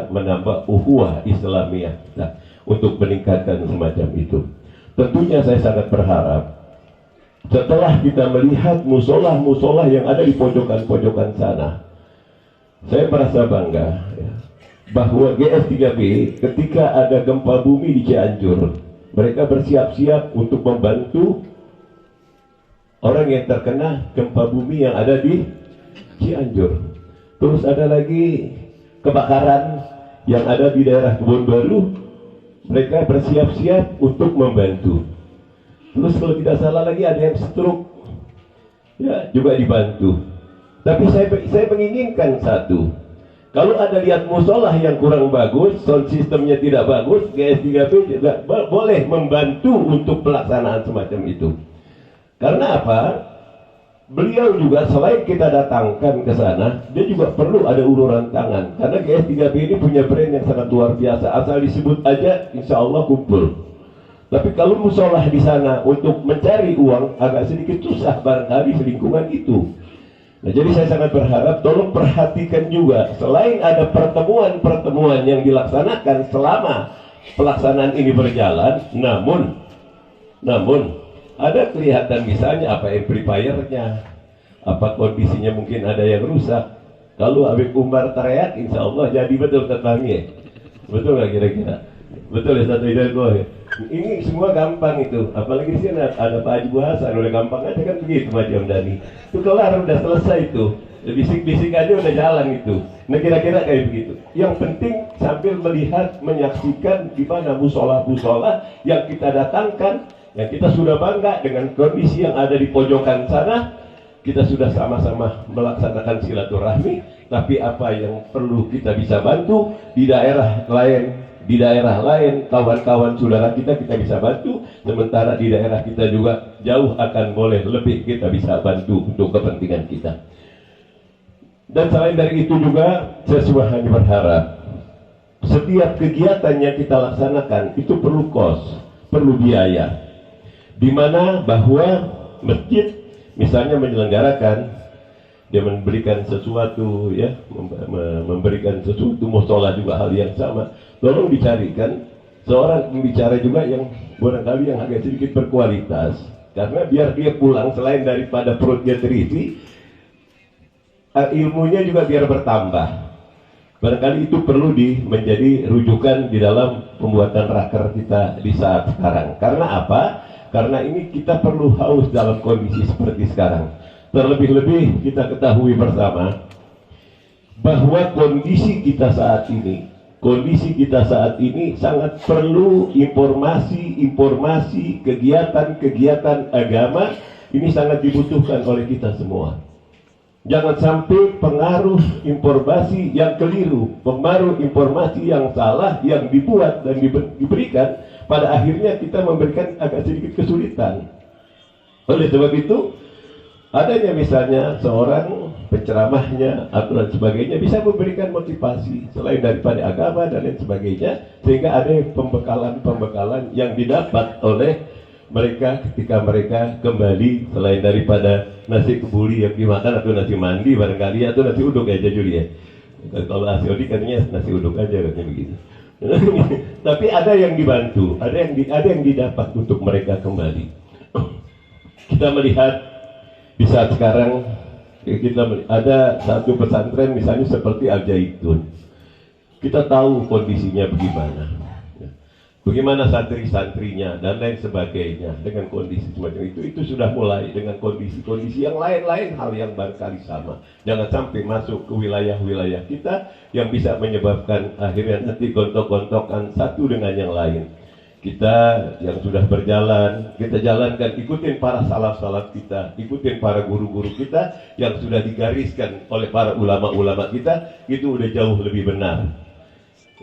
menambah ukhuwah Islamiyah. Nah, untuk meningkatkan semacam itu, tentunya saya sangat berharap setelah kita melihat musolah-musolah yang ada di pojokan-pojokan sana, saya merasa bangga ya, bahwa GS3B ketika ada gempa bumi di Cianjur, mereka bersiap-siap untuk membantu orang yang terkena gempa bumi yang ada di Cianjur. Terus ada lagi kebakaran yang ada di daerah Kebon Baru, mereka bersiap-siap untuk membantu. Terus kalau tidak salah lagi ada yang stroke, ya juga dibantu. Tapi saya menginginkan satu, kalau ada lihat musolah yang kurang bagus, sound sistemnya tidak bagus, GS3B juga boleh membantu untuk pelaksanaan semacam itu. Karena apa? Beliau juga selain kita datangkan ke sana, dia juga perlu ada uluran tangan. Karena GS3B ini punya brand yang sangat luar biasa. Asal disebut aja, insya Allah kumpul. Tapi kalau musolah di sana untuk mencari uang agak sedikit susah barangkali selingkungan itu. Nah, jadi saya sangat berharap tolong perhatikan juga, selain ada pertemuan-pertemuan yang dilaksanakan selama pelaksanaan ini berjalan, namun ada kelihatan misalnya apa amplifiernya, apa kondisinya mungkin ada yang rusak. Kalau Habib Umar teriak, insya Allah jadi betul terbangnya. Betul nggak kira-kira? Betul ya satu ide gue. Ini semua gampang itu, apalagi di sini ada Pak Haji Hasan, udah gampang aja kan begitu macam Dani. Itu kelar udah selesai itu, bisik-bisik aja udah jalan itu. Nah kira-kira kayak begitu. Yang penting sambil melihat, menyaksikan di mana musola-musola yang kita datangkan, yang kita sudah bangga dengan kondisi yang ada di pojokan sana. Kita sudah sama-sama melaksanakan silaturahmi, tapi apa yang perlu kita bisa bantu di daerah lain, kawan-kawan saudara kita bisa bantu, sementara di daerah kita juga jauh akan boleh lebih kita bisa bantu untuk kepentingan kita. Dan selain dari itu juga saya hanya berharap setiap kegiatan yang kita laksanakan itu perlu kos, perlu biaya, di mana bahwa masjid misalnya menyelenggarakan, dia memberikan sesuatu, ya, memberikan sesuatu, musola juga hal yang sama. Tolong dicarikan seorang pembicara juga yang barangkali yang agak sedikit berkualitas, karena biar dia pulang selain daripada perutnya terisi, ilmunya juga biar bertambah. Barangkali itu perlu menjadi rujukan di dalam pembuatan raker kita di saat sekarang. Karena apa? Karena ini kita perlu haus dalam kondisi seperti sekarang. Terlebih-lebih kita ketahui bersama bahwa kondisi kita saat ini sangat perlu informasi, kegiatan agama ini sangat dibutuhkan oleh kita semua. Jangan sampai pengaruh informasi yang keliru, pengaruh informasi yang salah yang dibuat dan diberikan, pada akhirnya kita memberikan agak sedikit kesulitan. Oleh sebab itu, adanya misalnya seorang penceramahnya atau dan sebagainya bisa memberikan motivasi selain daripada agama dan lain sebagainya, sehingga ada pembekalan yang didapat oleh mereka ketika mereka kembali, selain daripada nasi kebuli yang dimakan atau nasi mandi barangkali, atau nasi uduk aja Juli ya. Kalau nasi uduk katanya nasi uduk aja katanya begitu. Tapi ada yang dibantu, ada yang didapat untuk mereka kembali. Kita melihat di saat sekarang ada satu pesantren misalnya seperti Al Zaitun. Kita tahu kondisinya bagaimana santri-santrinya dan lain sebagainya. Dengan kondisi semacam itu sudah mulai dengan kondisi-kondisi yang lain-lain, hal yang barangkali sama. Jangan sampai masuk ke wilayah-wilayah kita yang bisa menyebabkan akhirnya nanti gontok-gontokan satu dengan yang lain. Kita yang sudah berjalan, kita jalankan, ikutin para salaf-salaf kita, ikutin para guru-guru kita yang sudah digariskan oleh para ulama-ulama kita, itu udah jauh lebih benar.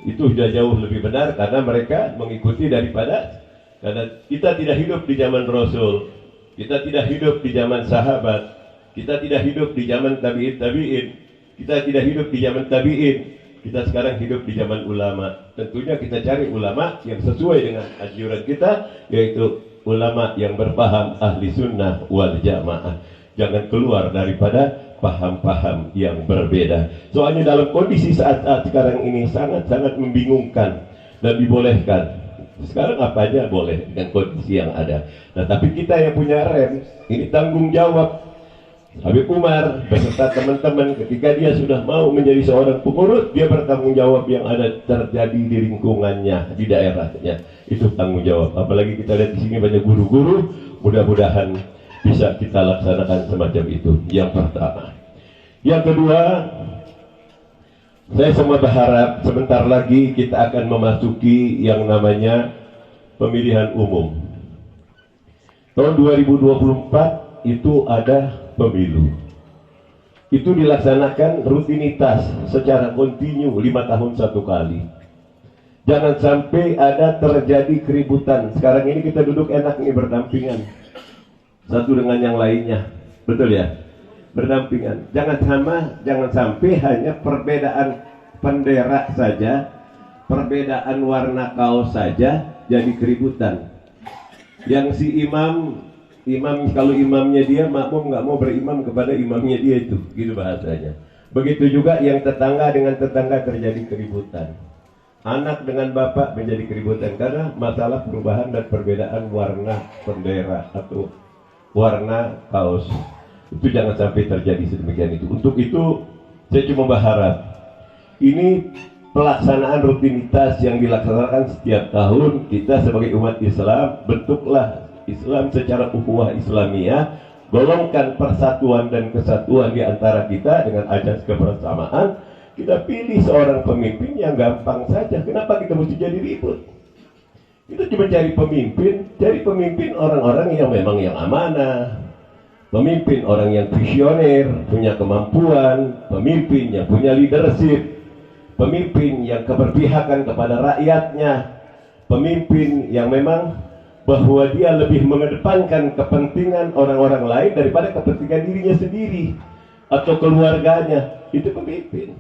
Itu sudah jauh lebih benar karena mereka mengikuti karena kita tidak hidup di zaman Rasul, kita tidak hidup di zaman sahabat, kita tidak hidup di zaman tabi'in, kita tidak hidup di zaman tabi'in. Kita sekarang hidup di zaman ulama. Tentunya kita cari ulama yang sesuai dengan anjuran kita, yaitu ulama yang berpaham ahli sunnah wal jamaah. Jangan keluar daripada paham-paham yang berbeda. Soalnya dalam kondisi saat-saat sekarang ini sangat-sangat membingungkan dan dibolehkan. Sekarang apa aja boleh dengan kondisi yang ada. Nah, tapi kita yang punya rem, ini tanggung jawab Habib Umar beserta teman-teman ketika dia sudah mau menjadi seorang pengurus, dia bertanggung jawab yang ada terjadi di lingkungannya, di daerahnya. Itu tanggung jawab. Apalagi kita lihat di sini banyak guru-guru, mudah-mudahan bisa kita laksanakan semacam itu. Yang pertama. Yang kedua, saya semua berharap sebentar lagi kita akan memasuki yang namanya pemilihan umum. Tahun 2024 itu ada pemilu. Itu dilaksanakan rutinitas secara kontinu 5 tahun satu kali. Jangan sampai ada terjadi keributan. Sekarang ini kita duduk enak nih berdampingan satu dengan yang lainnya, betul ya? Berdampingan. Jangan sampai hanya perbedaan bendera saja, perbedaan warna kaos saja jadi keributan. Yang si imam kalau imamnya dia makmum nggak mau berimam kepada imamnya dia itu, gitu bahasanya. Begitu juga yang tetangga dengan tetangga terjadi keributan. Anak dengan bapak menjadi keributan karena masalah perubahan dan perbedaan warna bendera atau warna kaos. Itu jangan sampai terjadi sedemikian itu. Untuk itu saya cuma berharap ini pelaksanaan rutinitas yang dilaksanakan setiap tahun. Kita sebagai umat Islam bentuklah Islam secara ukhuwah Islamiyah, golongkan persatuan dan kesatuan di antara kita dengan ajas kebersamaan. Kita pilih seorang pemimpin yang gampang saja. Kenapa kita mesti jadi ribut? Kita cuma cari pemimpin orang-orang yang memang yang amanah, pemimpin orang yang visioner, punya kemampuan, pemimpin yang punya leadership, pemimpin yang keberpihakan kepada rakyatnya, pemimpin yang memang bahwa dia lebih mengedepankan kepentingan orang-orang lain daripada kepentingan dirinya sendiri atau keluarganya. Itu pemimpin.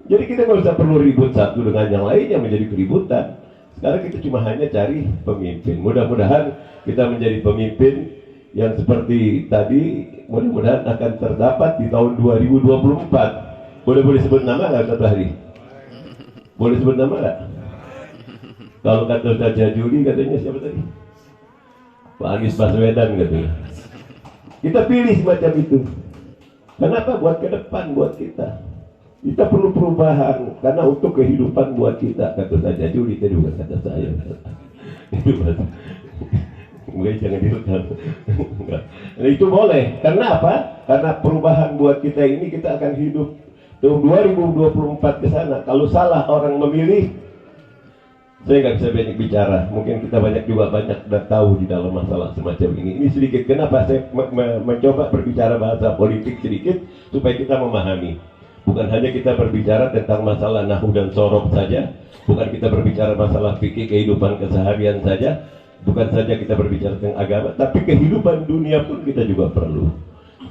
Jadi kita nggak usah perlu ribut satu dengan yang lain yang menjadi keributan. Sekarang kita cuma hanya cari pemimpin. Mudah-mudahan kita menjadi pemimpin yang seperti tadi, mudah-mudahan akan terdapat di tahun 2024. Boleh sebut nama nggak Ustaz Bahri? Boleh sebut nama nggak? Kalau kata Ustaz Juli katanya siapa tadi? Pak Anies Baswedan katanya. Kita pilih semacam itu. Kenapa? Buat ke depan, buat kita. Kita perlu perubahan karena untuk kehidupan buat kita. Kata Ustaz Juli tadi bukan kata saya. Itu bahasa. Enggak, jangan direkam. Nah, itu boleh. Karena apa? Karena perubahan buat kita ini kita akan hidup tahun 2024 ke sana. Kalau salah orang memilih, saya nggak bisa banyak bicara. Mungkin kita banyak tahu di dalam masalah semacam ini. Ini sedikit. Kenapa saya mencoba berbicara bahasa politik sedikit supaya kita memahami. Bukan hanya kita berbicara tentang masalah nahu dan sorok saja. Bukan kita berbicara masalah fikih kehidupan keseharian saja. Bukan saja kita berbicara tentang agama, tapi kehidupan dunia pun kita juga perlu.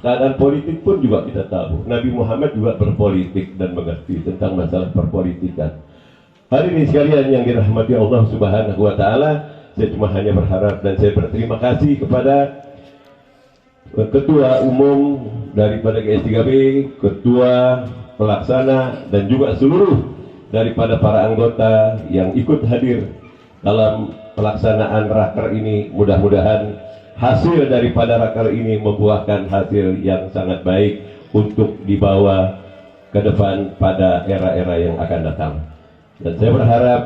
Keadaan politik pun juga kita tahu. Nabi Muhammad juga berpolitik dan mengerti tentang masalah perpolitikan. Hari ini sekalian yang dirahmati Allah Subhanahu wa Ta'ala, saya cuma hanya berharap dan saya berterima kasih kepada Ketua Umum daripada GS3B, Ketua Pelaksana, dan juga seluruh daripada para anggota yang ikut hadir dalam pelaksanaan raker ini. Mudah-mudahan hasil daripada raker ini membuahkan hasil yang sangat baik untuk dibawa ke depan pada era-era yang akan datang. Dan saya berharap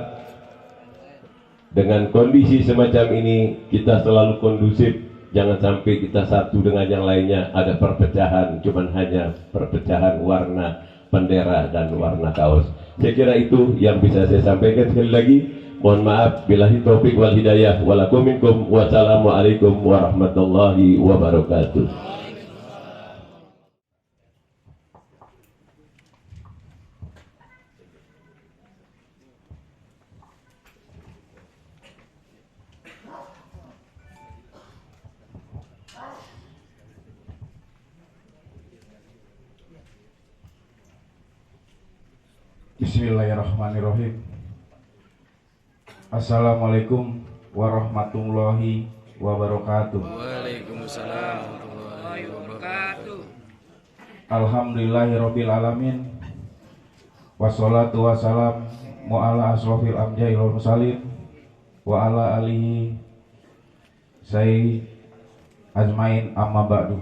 dengan kondisi semacam ini kita selalu kondusif. Jangan sampai kita satu dengan yang lainnya ada perpecahan, cuman hanya perpecahan warna bendera dan warna kaos. Saya kira itu yang bisa saya sampaikan. Sekali lagi mohon maaf, billahi taufik wal hidayah, walakum minkum, wassalamualaikum warahmatullahi wabarakatuh. Bismillahirrahmanirrahim. Assalamualaikum warahmatullahi wabarakatuh. Waalaikumsalam warahmatullahi wabarakatuh. Alhamdulillahirabbil alamin. Wassalatu wassalam ala asrofil anbiya'i wal mursalin wa ala alihi sayyid ajmain, amma ba'du.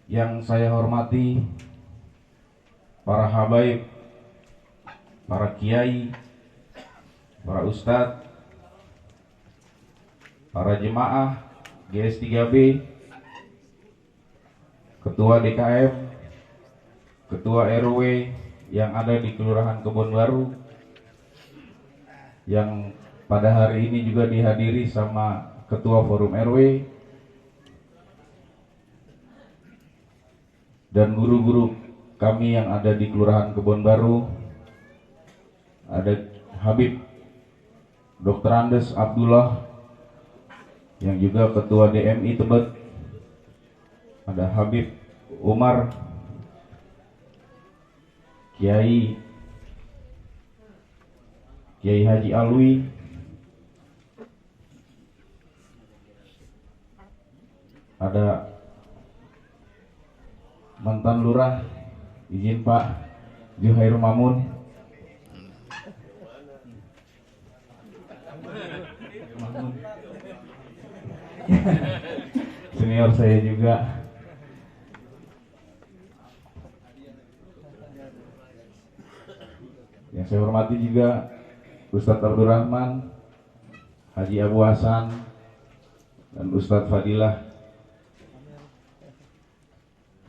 Yang saya hormati para habaib, para kiai, para ustadz, para jemaah GS3B, ketua DKM, ketua RW yang ada di Kelurahan Kebon Baru, yang pada hari ini juga dihadiri sama ketua forum RW, dan guru-guru kami yang ada di Kelurahan Kebon Baru. Ada Habib Dr. Andes Abdullah yang juga ketua DMI Tebet. Ada Habib Umar, Kiai Haji Alwi, ada mantan lurah, izin Pak Juhair Mamun. Senior saya juga. Yang saya hormati juga Ustadz Abdul Rahman, Haji Abu Hasan, dan Ustadz Fadilah.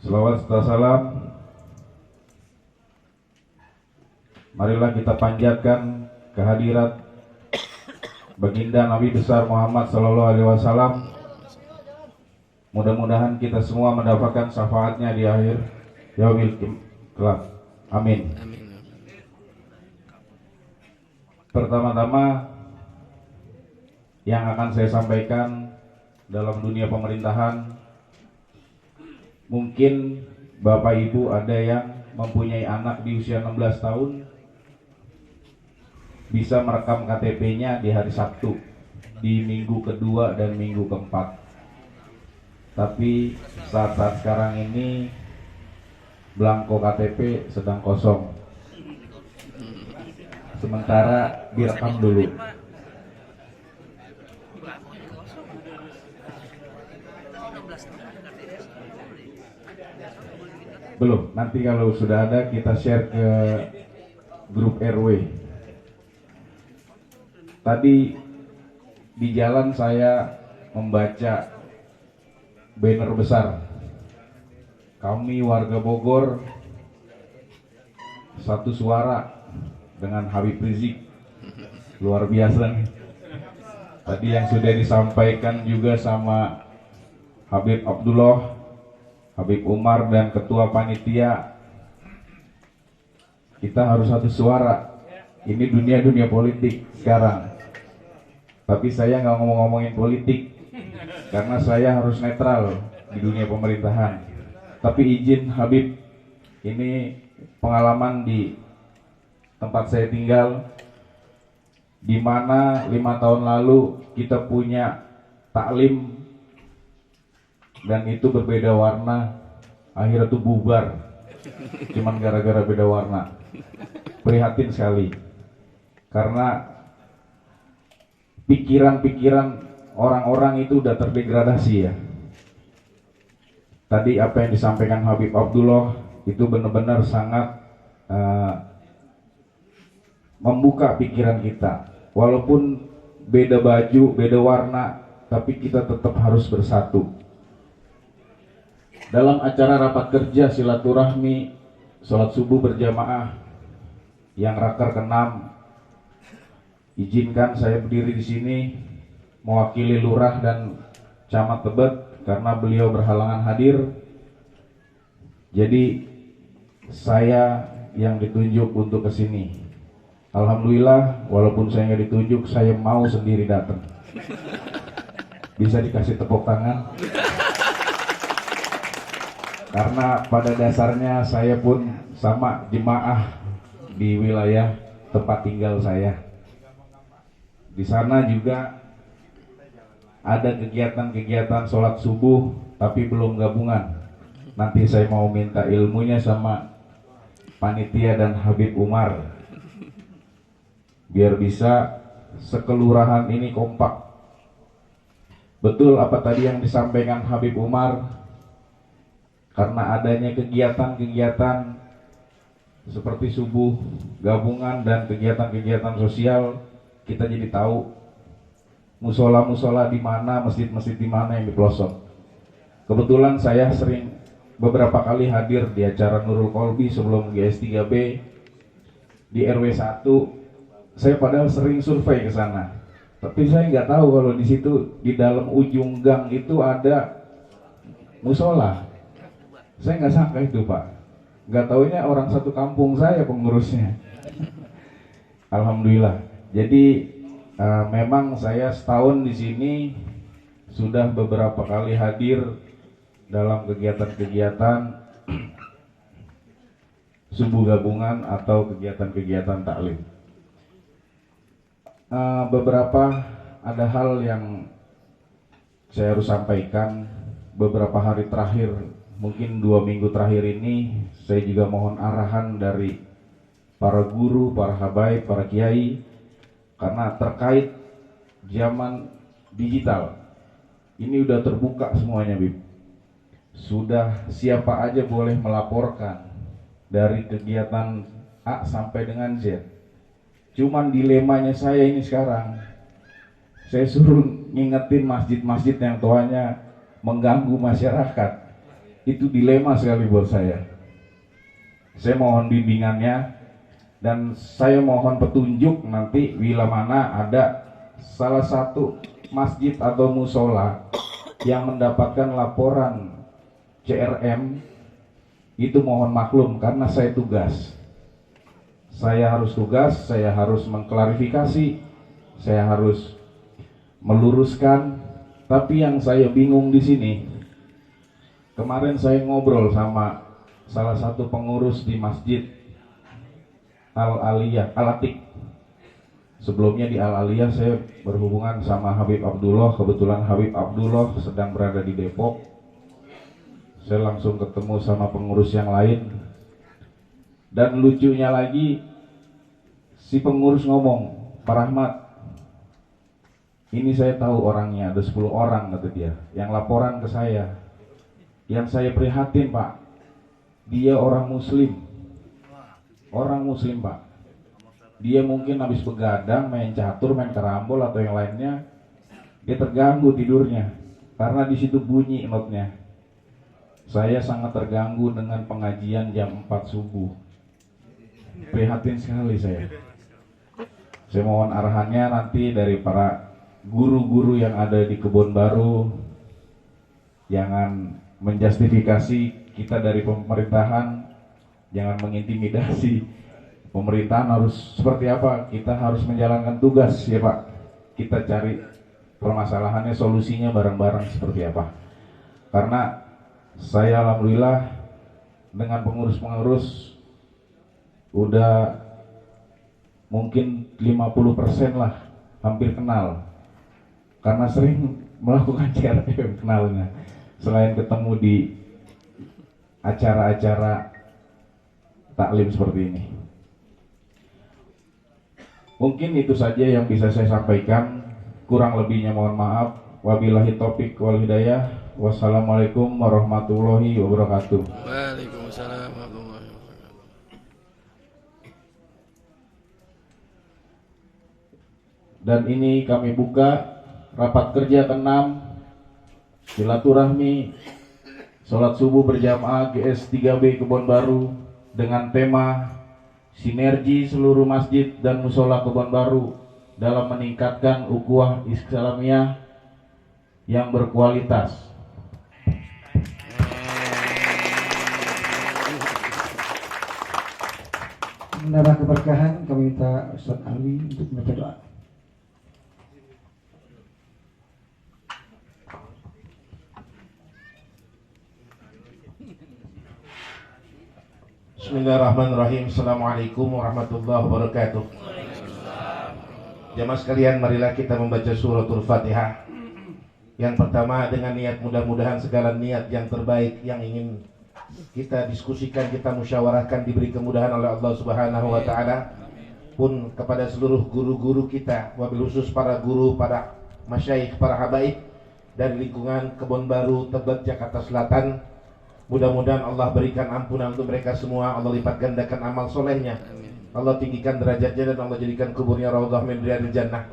Selawat serta salam marilah kita panjatkan kehadirat baginda Nabi besar Muhammad sallallahu alaihi wasallam. Mudah-mudahan kita semua mendapatkan syafaatnya di akhir yaumil kelak. Amin. Pertama-tama yang akan saya sampaikan dalam dunia pemerintahan, mungkin Bapak Ibu ada yang mempunyai anak di usia 16 tahun bisa merekam KTP-nya di hari Sabtu, di minggu kedua dan minggu keempat. Tapi saat-saat sekarang ini belangko KTP sedang kosong. Sementara direkam dulu. Belum, nanti kalau sudah ada kita share ke grup RW. Tadi di jalan saya membaca banner besar. Kami warga Bogor satu suara dengan Habib Rizik. Luar biasa nih. Tadi yang sudah disampaikan juga sama Habib Abdullah, Habib Umar dan Ketua Panitia, kita harus satu suara. Ini dunia politik sekarang. Tapi saya nggak ngomongin politik karena saya harus netral di dunia pemerintahan. Tapi izin Habib, ini pengalaman di tempat saya tinggal, di mana 5 tahun lalu kita punya taklim dan itu berbeda warna, akhirnya itu bubar cuman gara-gara beda warna. Prihatin sekali karena pikiran-pikiran orang-orang itu udah terdegradasi ya. Tadi apa yang disampaikan Habib Abdullah itu benar-benar sangat membuka pikiran kita. Walaupun beda baju, beda warna, tapi kita tetap harus bersatu. Dalam acara rapat kerja silaturahmi sholat subuh berjamaah yang rakar ke-6, izinkan saya berdiri di sini mewakili lurah dan camat Tebet karena beliau berhalangan hadir. Jadi saya yang ditunjuk untuk ke sini. Alhamdulillah, walaupun saya nggak ditunjuk, saya mau sendiri datang. Bisa dikasih tepuk tangan. Karena pada dasarnya saya pun sama jemaah di wilayah tempat tinggal saya. Di sana juga ada kegiatan-kegiatan sholat subuh, tapi belum gabungan. Nanti saya mau minta ilmunya sama panitia dan Habib Umar, biar bisa sekelurahan ini kompak. Betul apa tadi yang disampaikan Habib Umar, karena adanya kegiatan-kegiatan seperti subuh gabungan dan kegiatan-kegiatan sosial, kita jadi tahu musola-musola di mana, masjid-masjid di mana yang di pelosok. Kebetulan saya sering beberapa kali hadir di acara Nurul Kolbi sebelum GS3B di RW 1. Saya padahal sering survei ke sana, tapi saya nggak tahu kalau di situ di dalam ujung gang itu ada musola. Saya nggak sangka itu Pak, nggak taunya orang satu kampung saya pengurusnya. Alhamdulillah. Jadi memang saya setahun di sini sudah beberapa kali hadir dalam kegiatan-kegiatan subuh gabungan atau kegiatan-kegiatan taklim. Beberapa ada hal yang saya harus sampaikan beberapa hari terakhir, mungkin 2 minggu terakhir ini, saya juga mohon arahan dari para guru, para habaib, para kiai, karena terkait zaman digital. Ini udah terbuka semuanya, Bib. Sudah siapa aja boleh melaporkan dari kegiatan A sampai dengan Z. Cuman dilemanya saya ini sekarang, saya suruh ngingetin masjid-masjid yang tuanya mengganggu masyarakat. Itu dilema sekali buat saya. Saya mohon bimbingannya dan saya mohon petunjuk nanti bila mana ada salah satu masjid atau musola yang mendapatkan laporan CRM, itu mohon maklum karena saya tugas. Saya harus tugas, saya harus mengklarifikasi, saya harus meluruskan. Tapi yang saya bingung di sini, kemarin saya ngobrol sama salah satu pengurus di Masjid Al-Aliyah, Al-Atik. Sebelumnya di Al-Aliyah saya berhubungan sama Habib Abdullah. Kebetulan Habib Abdullah sedang berada di Depok. Saya langsung ketemu sama pengurus yang lain. Dan lucunya lagi, si pengurus ngomong, Pak Rahmat, ini saya tahu orangnya, ada 10 orang kata dia, yang laporan ke saya. Yang saya prihatin, Pak, dia orang muslim. Orang muslim, Pak. Dia mungkin habis begadang, main catur, main karambol atau yang lainnya, dia terganggu tidurnya karena di situ bunyi notnya. Saya sangat terganggu dengan pengajian jam 4 subuh. Prihatin sekali saya. Saya mohon arahannya nanti dari para guru-guru yang ada di Kebon Baru. Jangan menjustifikasi kita dari pemerintahan, jangan mengintimidasi. Pemerintahan harus seperti apa? Kita harus menjalankan tugas ya Pak. Kita cari permasalahannya, solusinya bareng-bareng seperti apa. Karena saya alhamdulillah dengan pengurus-pengurus udah mungkin 50% lah hampir kenal. Karena sering melakukan CRM kenalnya. Selain ketemu di acara-acara taklim seperti ini. Mungkin itu saja yang bisa saya sampaikan. Kurang lebihnya mohon maaf. Wabillahi taufik wal hidayah. Wassalamualaikum warahmatullahi wabarakatuh. Waalaikumsalam warahmatullahi wabarakatuh. Dan ini kami buka rapat kerja ke-6 silaturahmi sholat subuh berjamaah GS 3B Kebon Baru dengan tema sinergi seluruh masjid dan musola Kebon Baru dalam meningkatkan ukhuwah Islamiyah yang berkualitas. Menambah keberkahan, kami minta Ustaz Ali untuk membaca doa. Bismillahirrahmanirrahim. Assalamualaikum warahmatullahi wabarakatuh. Jamaah sekalian, marilah kita membaca suratul Fatihah. Yang pertama dengan niat, mudah-mudahan segala niat yang terbaik yang ingin kita diskusikan, kita musyawarahkan, diberi kemudahan oleh Allah Subhanahu wa taala. Pun kepada seluruh guru-guru kita, wabil khusus para guru, para masyayikh, para habaib dari lingkungan Kebon Baru, Tebet, Jakarta Selatan. Mudah-mudahan Allah berikan ampunan untuk mereka semua. Allah lipat gandakan amal solehnya. Allah tinggikan derajatnya dan Allah jadikan kuburnya raudhah min riyadil jannah.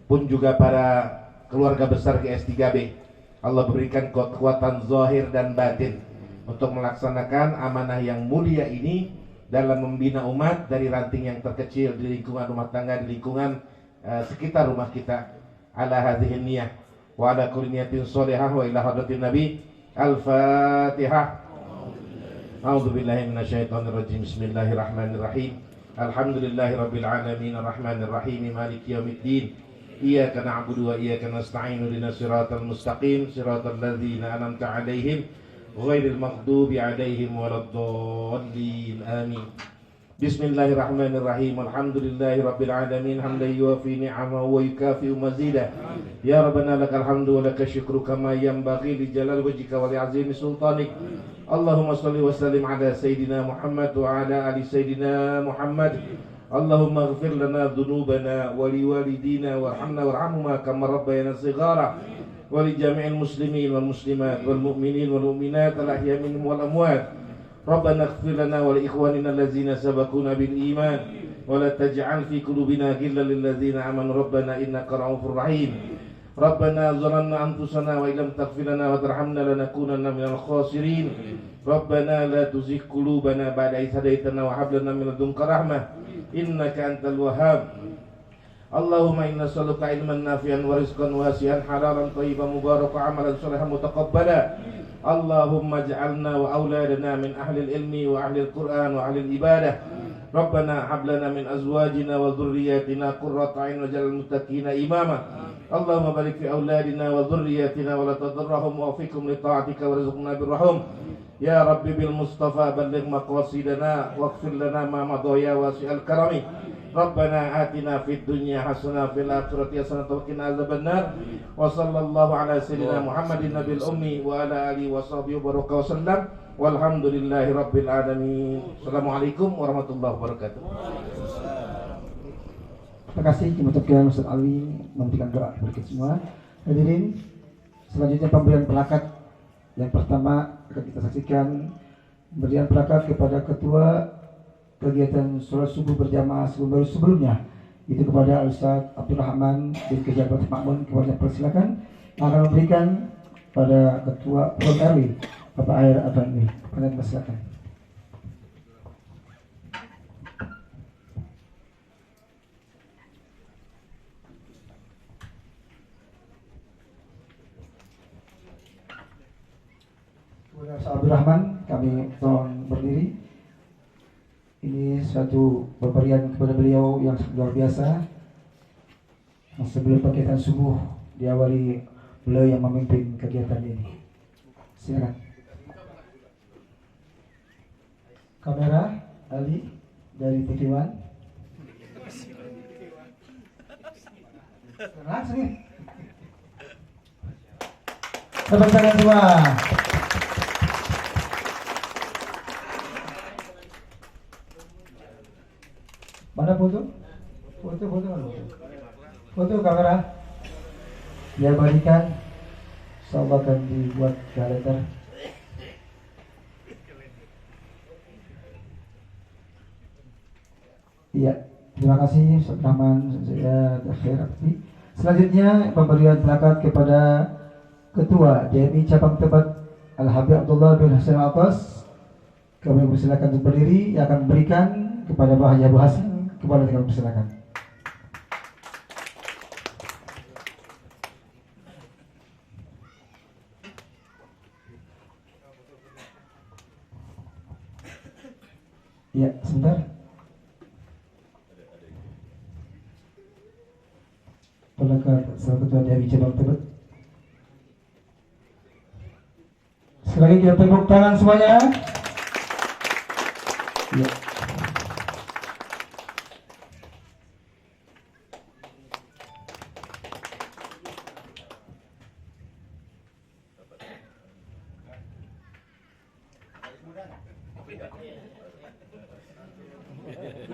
Pun juga para keluarga besar GS3B, Allah berikan kekuatan zahir dan batin untuk melaksanakan amanah yang mulia ini dalam membina umat dari ranting yang terkecil di lingkungan rumah tangga, di lingkungan sekitar rumah kita. Ala hadhihi niyah wa ala kulli niyatin sholihah wa ila hadratin nabi. Al-Fatihah. A'udzubillahi minasyaitonirrajim. Bismillahirrahmanirrahim. Alhamdulillahirabbil alamin arrahmanir rahim maliki yaumiddin. Iyyaka na'budu wa iyyaka nasta'in ihdinas siratal mustaqim siratal ladzina an'amta 'alaihim ghairil maghdubi 'alaihim waladdallin. Amin. Bismillahirrahmanirrahim. Alhamdulillahirabbil alamin hamdan yuwafi ni'amahu wa yukafi'u mazidah. Ya Rabbana lakal hamdu wa lakal syukru kama yanbaghi li jalali wajhika wa li 'azimi sultanik. Allahumma shalli wa sallim ala sayyidina Muhammad wa ala ali sayyidina Muhammad. Allahumma ighfir lana dhunubana wa li walidina warhamna warhamhuma kama rabbayana shighara wa li jami'il muslimin wal muslimat wal mu'minin wal mu'minat al ahya'i minhum wal amwat. Rabbana ighfir lana wa li ikhwanina allazina sabaquna bil iman wa la taj'al fi qulubina ghillan lil ladzina amanu rabbana innaka ra'ufur rahim. Rabbana zalamna anfusana wa illam taghfir lana wa tarhamna lanakunanna minal khasirin. Rabbana la tuzigh qulubana ba'da idh hadaytana wa hab lana min ladunka rahmah innaka antal wahhab. Allahumma inna nas'aluka ilman nafi'an wa rizqan wasi'an halalan thayyiban mubarakan amalan shalihan mutaqabbala. Allahumma ij'alna wa auladana min ahli ilmi wa ahli al-Qur'an wa ahli al-ibadah. Rabbana hab lana min azwajina wa dhurriyyatina qurrata a'yun waj'alna muttaqina imama. Allahumma barik fi auladina wa dhurriyyatina wa la tadarrahum wa waffiqhum li ta'atika warzuqna birrahum. Ya Rabbi bil Mustafa balligh maqasidana waghfir lana ma madha ya wasi'al karami. Rabbana atina fid dunya hasanah fil akhirati hasanah wa qina adzabannar. Wa sallallahu ala sayyidina Muhammadin nabiyil ummi wa ala alihi wa sahbihi baraka wa sallam. Walhamdulillahi rabbil alamin. Assalamualaikum warahmatullahi wabarakatuh. Terima kasih kepada Ustaz Alwi memberikan doa bagi kita semua. Hadirin, selanjutnya pemberian plakat. Yang pertama akan kita saksikan pemberian plakat kepada ketua kegiatan sholat subuh berjamaah sebelumnya, itu kepada Ustaz Abdul Rahman bin Kejabat Makmun. Kepada persilakan akan memberikan pada ketua Pron RW Bapak Air Adani. Pada persilakan. Kepada Ustaz Abdul Rahman kami mohon berdiri. Ini suatu pemberian kepada beliau yang luar biasa. Sebelum kegiatan subuh diawali beliau yang memimpin kegiatan ini. Silakan. Kamera Ali dari TV One. Langsung. Tepuk tangan semua. Mana foto? Foto kamera. Dia berikan. Insyaallah akan dibuat kalender. Iya, terima kasih Ustaz Rahman. Saya akhir. Selanjutnya pemberian plakat kepada Ketua DMI Cabang Tebet Al-Habib Abdullah bin Hasan Atas. Kami persilakan untuk berdiri yang akan memberikan kepada Pak Haji Abu Hasan. Kepada kami persilakan. Ya, sebentar. Plakat Salah Ketua dari Cabang Tebet. Sekali lagi kita tepuk tangan semuanya. Ya.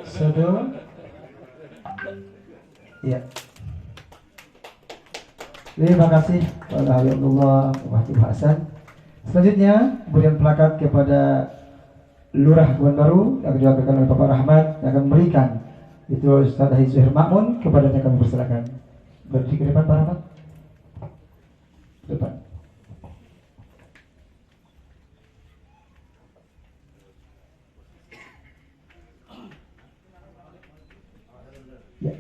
Satu. Ya. Terima kasih kepada Habibullah Wahid Hasan. Selanjutnya berikan plakat kepada Lurah Kebun Baru yang diwakilkan oleh Bapak Rahmat yang akan memberikan itu Ustaz Zuhair Makmun. Kepadanya kami persilakan. Berdiri ke depan Pak Rahmat. Depan. Ya.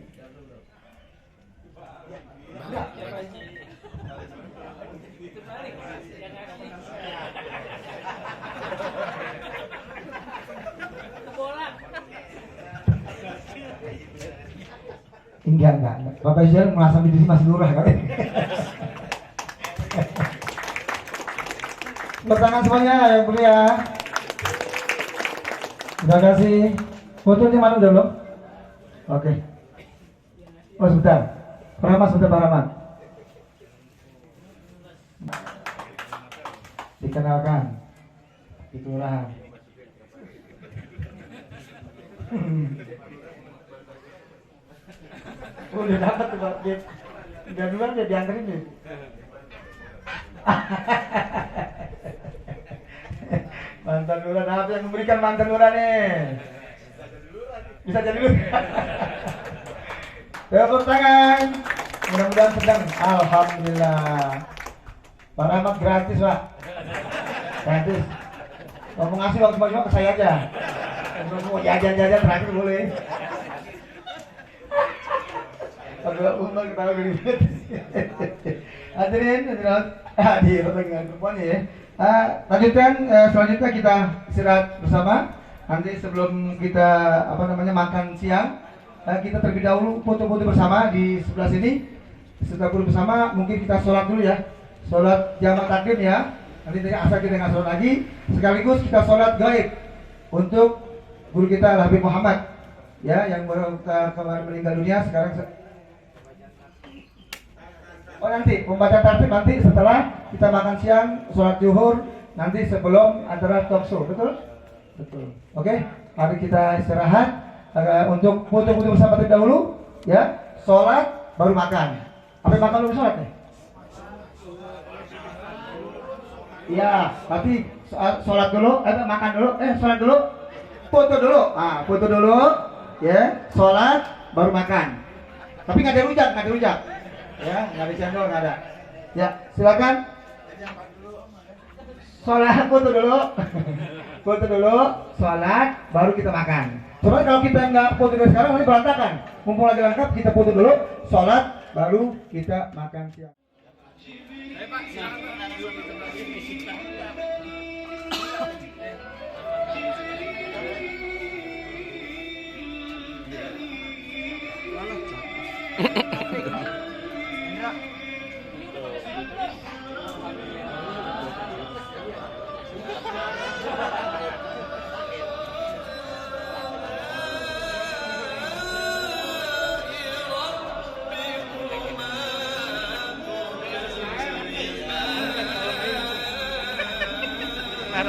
Enggak. Bapak Zuhair merasa diri masih lurah kan? Bertangan semuanya yang mulia. Terima kasih. Fotonya mana dulu? Oke. Oh sebentar. Pak Rahmat, sebentar Pak Rahmat. Dikenalkan di kelurahan. Udah dapat tuh Pak. Udah duluan dia dianterin nih. Mantan lurah, apa yang memberikan mantan lurah nih? Bisa jadi dulu. Tepuk tangan. Mudah-mudahan sedang. Alhamdulillah. Pak Rahmat gratis Pak. Gratis. Kalau mau ngasih waktu cuma ke saya aja. Kalau mau jajan-jajan terakhir boleh. Kalau umur kita beli. Hadirin, hadir dengan perempuan ya. Lanjutkan, selanjutnya kita istirahat bersama. Nanti sebelum kita makan siang, kita terlebih dahulu foto-foto bersama di sebelah sini. Setelah foto bersama, mungkin kita sholat dulu ya. Sholat jamaah takdim ya. Nanti asal kita nggak sholat lagi. Sekaligus kita sholat gaib untuk guru kita Habib Muhammad ya, yang baru kemarin meninggal dunia. Sekarang nanti pembacaan tartib nanti setelah kita makan siang, sholat zuhur, nanti sebelum antara talk show, betul? Betul. Oke, mari kita istirahat untuk foto-foto bersama terlebih dahulu, ya. Sholat baru makan. Apa yang makan dulu sholat nih? Iya, berarti sholat dulu, makan dulu, sholat dulu, foto dulu, foto dulu, ya. Sholat baru makan. Tapi nggak ada rujak, ya, nggak ada cendol, nggak ada. Ya, silakan. Sholat foto dulu, sholat baru kita makan. Soalnya kalau kita nggak foto dari sekarang nanti berantakan. Mumpung lagi lengkap, kita foto dulu, sholat baru kita makan siang.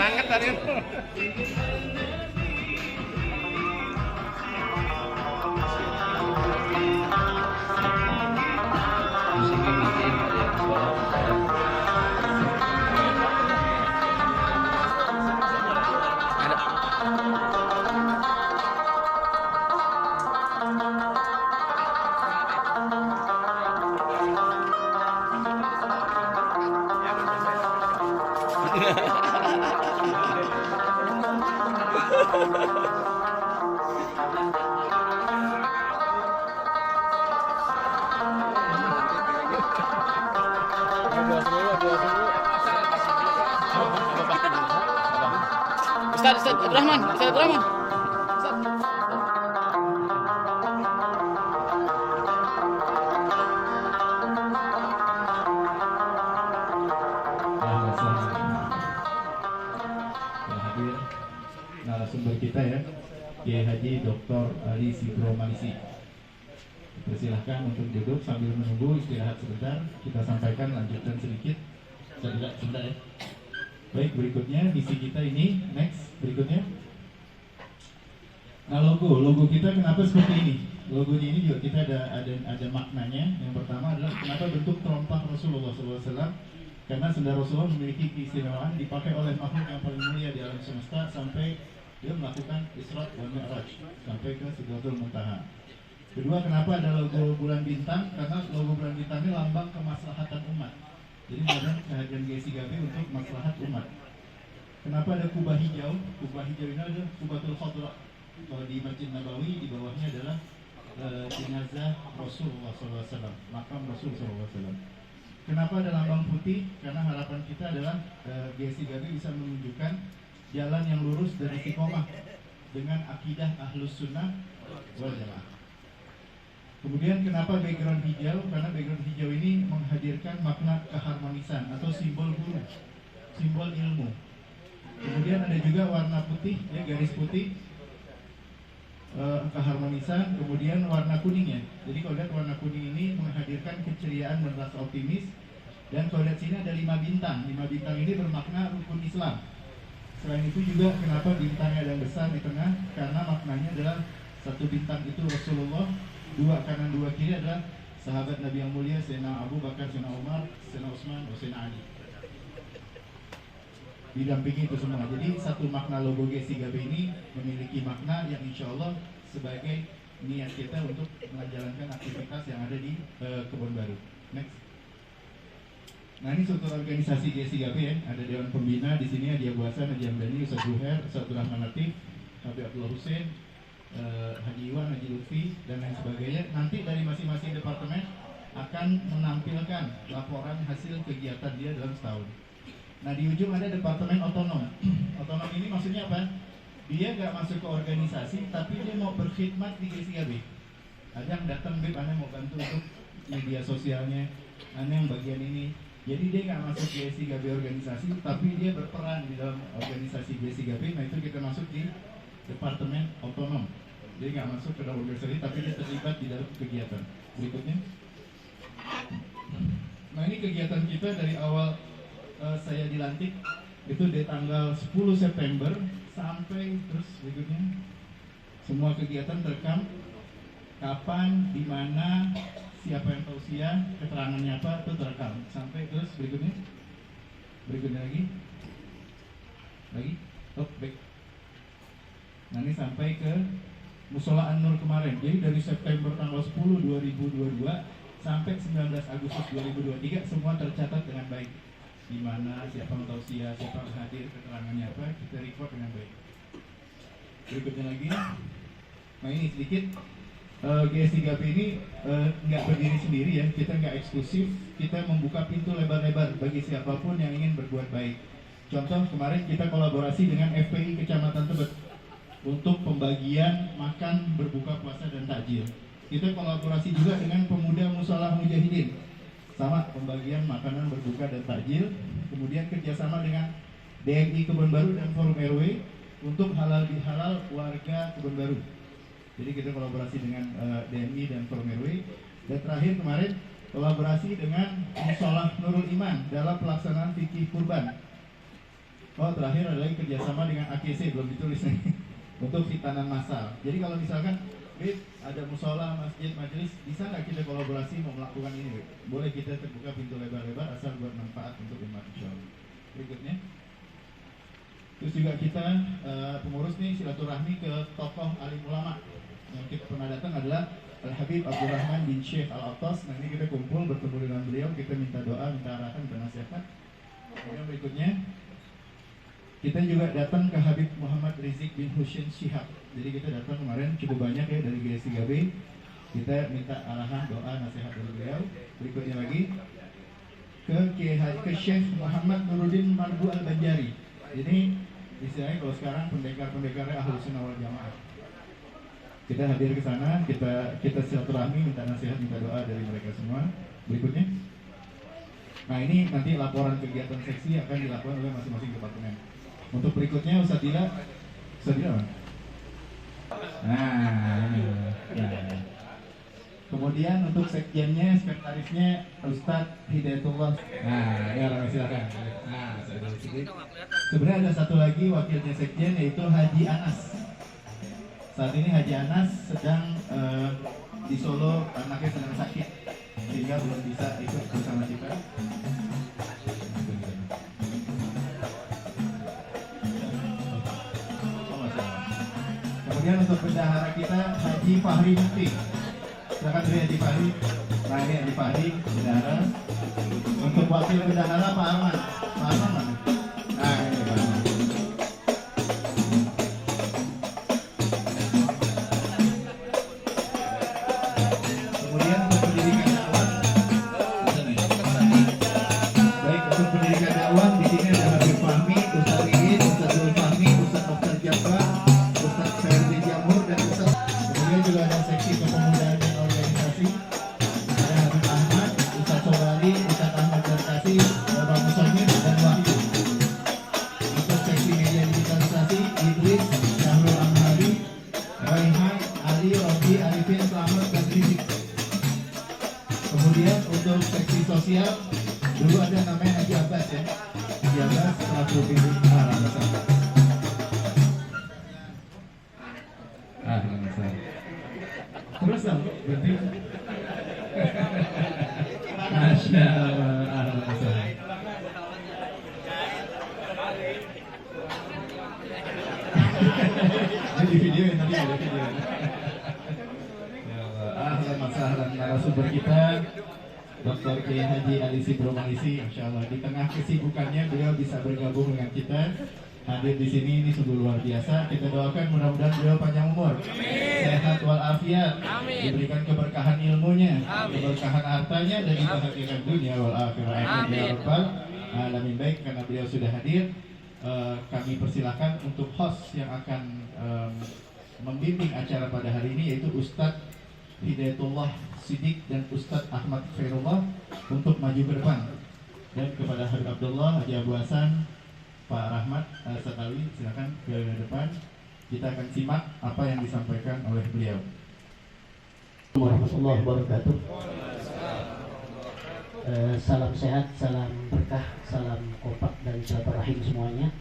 Angkat tadi. Ustaz Abdurrahman. Narasumber kita ya, Kiai Haji Dr. Ali Sidro Malisi. Persilahkan untuk duduk sambil menunggu istirahat sebentar. Kita sampaikan lanjutan sedikit. Sebentar ya. Baik, berikutnya misi kita ini, next berikutnya. Nah, logo kita kenapa seperti ini? Logonya ini juga kita ada maknanya. Yang pertama adalah kenapa bentuk terompah Rasulullah SAW? Karena sendal Rasulullah memiliki keistimewaan, dipakai oleh makhluk yang paling mulia di alam semesta sampai dia melakukan Isra wal Mi'raj sampai ke Sidratul Muntaha. Kedua, kenapa ada logo bulan bintang? Karena logo bulan bintang ini lambang kemaslahatan umat. Jadi ada kehadiran GSIGAB untuk maslahat umat. Kenapa ada kubah hijau? Kubah hijau ini adalah Kubatul Khadra. Kalau di Masjid Nabawi, di bawahnya adalah jenazah Rasulullah SAW, makam Rasul SAW. Kenapa ada lambang putih? Karena harapan kita adalah GSIGAB bisa menunjukkan jalan yang lurus dan istiqomah dengan akidah Ahlus Sunnah wal Jamaah. Kemudian kenapa background hijau? Karena background hijau ini menghadirkan makna keharmonisan atau simbol guru, simbol ilmu. Kemudian ada juga warna putih, ya, garis putih. keharmonisan, kemudian warna kuningnya. Jadi kalau lihat warna kuning ini menghadirkan keceriaan dan rasa optimis. Dan kalau lihat sini ada 5 bintang. 5 bintang ini bermakna rukun Islam. Selain itu juga kenapa bintangnya ada yang besar di tengah? Karena maknanya adalah 1 bintang itu Rasulullah, 2 kanan 2 kiri adalah sahabat Nabi yang mulia Sayyidina Abu Bakar, Sayyidina Umar, Sayyidina Utsman, Sayyidina Ali. Didampingi itu semua. Jadi satu makna logo G3B ini memiliki makna yang insya Allah sebagai niat kita untuk menjalankan aktivitas yang ada di Kebon Baru. Next. Nah ini struktur organisasi G3B ya. Ada Dewan Pembina di sini, Haji Abu Hasan, Haji Hamdani, Ustaz Zuhair, Ustaz Rahman Latif, Habib Abdullah Hussein, Haji Iwan, Haji Lutfi, dan lain sebagainya. Nanti dari masing-masing departemen akan menampilkan laporan hasil kegiatan dia dalam setahun. Nah di ujung ada departemen otonom. Otonom ini maksudnya apa? Dia nggak masuk ke organisasi, tapi dia mau berkhidmat di G3B. Ada yang datang, Beb, Anda mau bantu untuk media sosialnya, Anda yang bagian ini. Jadi dia nggak masuk G3B organisasi, tapi dia berperan di dalam organisasi G3B. Nah itu kita masuk di departemen otonom. Dia nggak masuk ke dalam organisasi, tapi dia terlibat di dalam kegiatan. Berikutnya. Nah ini kegiatan kita dari awal saya dilantik itu dari tanggal 10 September sampai terus berikutnya semua kegiatan terekam, kapan, di mana, siapa yang tausiah, keterangannya apa itu terekam sampai terus berikutnya lagi back. Nah ini sampai ke Musola An-Nur kemarin. Jadi dari September tanggal 10 2022 sampai 19 Agustus 2023 semua tercatat dengan baik. Di mana, siapa yang tausiah, siapa yang hadir, keterangannya apa, kita record dengan baik. Berikutnya lagi. Nah ini sedikit GS3B ini nggak berdiri sendiri ya, kita nggak eksklusif, kita membuka pintu lebar-lebar bagi siapapun yang ingin berbuat baik. Contoh kemarin kita kolaborasi dengan FPI Kecamatan Tebet untuk pembagian makan berbuka puasa dan takjil. Kita kolaborasi juga dengan Pemuda Musalah Mujahidin, sama pembagian makanan berbuka dan takjil. Kemudian kerjasama dengan DMI Kebon Baru dan Forum RW untuk halal bihalal warga Kebon Baru. Jadi kita kolaborasi dengan DMI dan Forum RW. Dan terakhir kemarin kolaborasi dengan Musolah Nurul Iman dalam pelaksanaan fikih kurban. Oh terakhir ada lagi kerjasama dengan AKC, belum ditulis nih, untuk khitanan massal. Jadi kalau misalkan ada musola, masjid, majelis, bisa nggak kita kolaborasi mau melakukan ini? Boleh, kita terbuka pintu lebar-lebar asal buat manfaat untuk umat insyaallah. Berikutnya, terus juga kita pengurus nih silaturahmi ke tokoh alim ulama. Yang kita pernah datang adalah Al Habib Abdurrahman bin Syekh Al Attas. Nah ini kita kumpul bertemu dengan beliau, kita minta doa, minta arahan, minta nasihat. Kemudian berikutnya kita juga datang ke Habib Muhammad Rizik bin Husain Syihab. Jadi kita datang kemarin cukup banyak ya dari GS3B. Kita minta arahan, doa, nasihat dari beliau. Berikutnya lagi ke Syekh Muhammad Nuruddin Marbu Al-Banjari. Jadi istilahnya kalau sekarang pendekar-pendekarnya Ahlus Sunnah wal Jamaah. Kita hadir ke sana, kita silaturahmi, minta nasihat, minta doa dari mereka semua. Berikutnya. Nah ini nanti laporan kegiatan seksi akan dilakukan oleh masing-masing departemen. Untuk berikutnya Ustaz Dila mana? Nah, ini. Nah. Kemudian untuk sekjennya, sekretarisnya Ustadz Hidayatullah. Nah, ya orang silakan. Nah, sebenarnya ada satu lagi wakilnya sekjen yaitu Haji Anas. Saat ini Haji Anas sedang di Solo, anaknya sedang sakit sehingga belum bisa ikut bersama kita. Kemudian untuk bendahara kita Haji Fahri Mukti. Silakan dari Haji Fahri. Nah ini Haji Fahri bendahara. Untuk wakil bendahara Pak Arman. Pak Arman mana? Nah ini Pak Arman. Kemudian untuk pendidikan dakwah. Baik, untuk pendidikan dakwah di sini ada Habib Fahmi, Ustaz Ridin, Ustaz Zul Fahmi, Ustaz Oktar Jabbar, Ustaz Ferdi Jamur, dan Ustaz. Kemudian juga ada seksi kepemudaan dan organisasi. Ada Habib Ahmad, Ustaz Sobari, Ustaz Ahmad Zarkasi, Bapak Musomir, dan Wahyu. Kemudian untuk seksi sosial dulu ada namanya Haji Abbas ya. Haji Abbas selaku pimpinan terus dong berarti Masya Allah. Di video yang tadi ada video. Ya Allah, ahlan masahlan narasumber kita Dr. Kiai Haji Ali Sidro Malisi, Masya Allah. Di tengah kesibukannya beliau bisa bergabung dengan kita, hadir di sini, ini sungguh luar biasa. Kita doakan mudah-mudahan beliau panjang umur, sehat walafiat, diberikan keberkahan ilmunya, keberkahan hartanya, dan dibahagiakan dunia wal akhirah. Ya Rabbal alamin. Baik, karena beliau sudah hadir, kami persilahkan untuk host yang akan membimbing acara pada hari ini, yaitu Ustadz Hidayatullah Siddiq dan Ustadz Ahmad Khairullah untuk maju ke depan. Dan kepada Habib Abdullah, Haji Abu Hasan, Pak Rahmat Satawi, silakan ke depan. Kita akan simak apa yang disampaikan oleh beliau. Warahmatullahi wabarakatuh. Salam sehat, salam berkah, salam kompak dan silaturahim semuanya.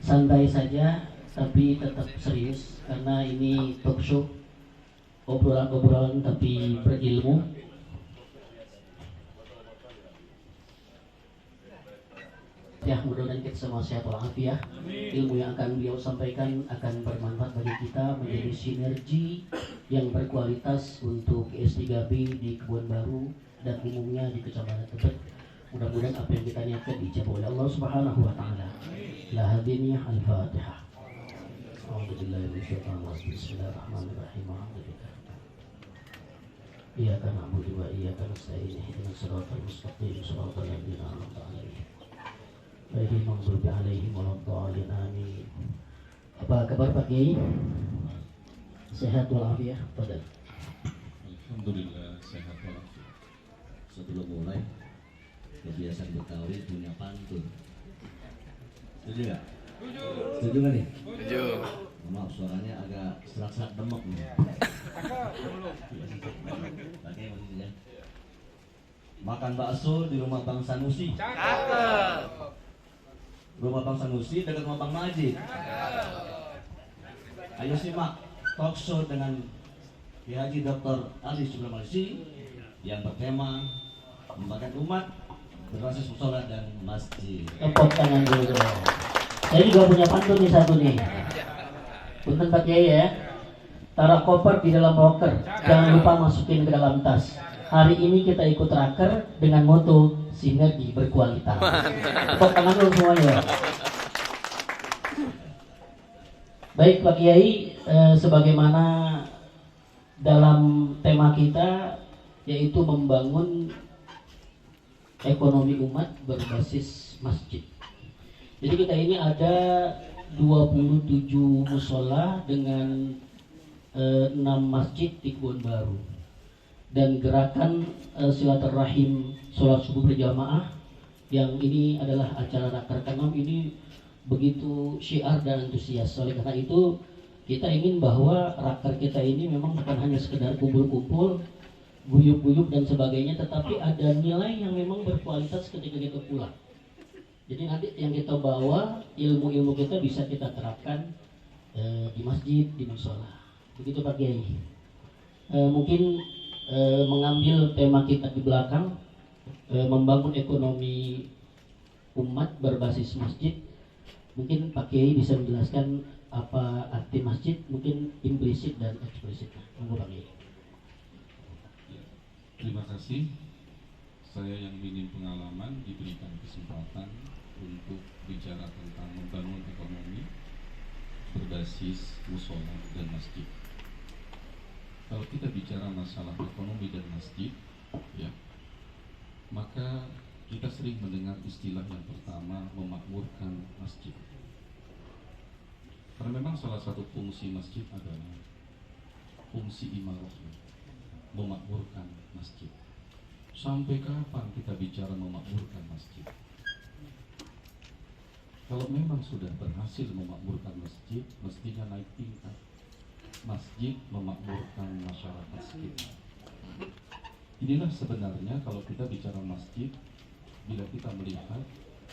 Santai saja tapi tetap serius karena ini talk show, obrolan-obrolan tapi berilmu. Ya, mudah-mudahan kita semua sehat walafiat. Ilmu yang akan beliau sampaikan akan bermanfaat bagi kita, menjadi sinergi yang berkualitas untuk S3B di Kebun Baru dan umumnya di Kecamatan Tebet. Mudah-mudahan apa yang kita niatkan dijabah oleh Allah Subhanahu wa taala. La hadiniyah al-Fatihah. A'udzubillahi minasyaitonir rajim. Bismillahirrahmanirrahim. Iyyaka na'budu wa iyyaka nasta'in. Ihdinas siratal mustaqim. Shiratal ladzina an'amta 'alaihim. Ghairil maghdubi 'alaihim waladdallin. Amin. Apa kabar Pak Kiai? Sehat walafiat, Fadal. Alhamdulillah sehat walafiat. Sebelum mulai, kebiasaan Betawi punya pantun. Setuju nggak? Setuju nggak nih? Setuju. Maaf suaranya agak serak-serak demok nih. Pakai maksudnya. Makan bakso di rumah Bang Sanusi. Cakep. Rumah Bang Sanusi dekat rumah Bang Majid. Ayo simak talk show dengan Kiai Haji Dr. Ali Sidro Malisi yang bertema membangkitkan umat berbasis musola dan masjid. Tepuk tangan dulu. Saya juga punya pantun nih satu nih. Punten Pak Kiai ya. Taruh koper di dalam loker, jangan lupa masukin ke dalam tas. Hari ini kita ikut raker dengan moto sinergi berkualitas. Tepuk tangan dulu semuanya. Baik Pak Kiai, sebagaimana dalam tema kita yaitu membangun ekonomi umat berbasis masjid. Jadi kita ini ada 27 musola dengan 6 masjid di Kebun Baru. Dan gerakan silaturahim sholat subuh berjamaah yang ini adalah acara raker ke-6 ini begitu syiar dan antusias. Oleh karena itu kita ingin bahwa raker kita ini memang bukan hanya sekedar kumpul-kumpul, guyup-guyup dan sebagainya, tetapi ada nilai yang memang berkualitas ketika kita pulang. Jadi nanti yang kita bawa, ilmu-ilmu kita bisa kita terapkan di masjid, di musola. Begitu Pak Kiai. Mungkin mengambil tema kita di belakang, membangun ekonomi umat berbasis masjid. Mungkin Pak Kiai bisa menjelaskan apa arti masjid, mungkin implisit dan eksplisit. Monggo Pak Kiai. Terima kasih. Saya yang minim pengalaman diberikan kesempatan untuk bicara tentang membangun ekonomi berbasis musola dan masjid. Kalau kita bicara masalah ekonomi dan masjid, ya, maka kita sering mendengar istilah yang pertama memakmurkan masjid. Karena memang salah satu fungsi masjid adalah fungsi imarah, memakmurkan masjid. Sampai kapan kita bicara memakmurkan masjid? Kalau memang sudah berhasil memakmurkan masjid, mestinya naik tingkat. Masjid memakmurkan masyarakat sekitar. Inilah sebenarnya kalau kita bicara masjid, bila kita melihat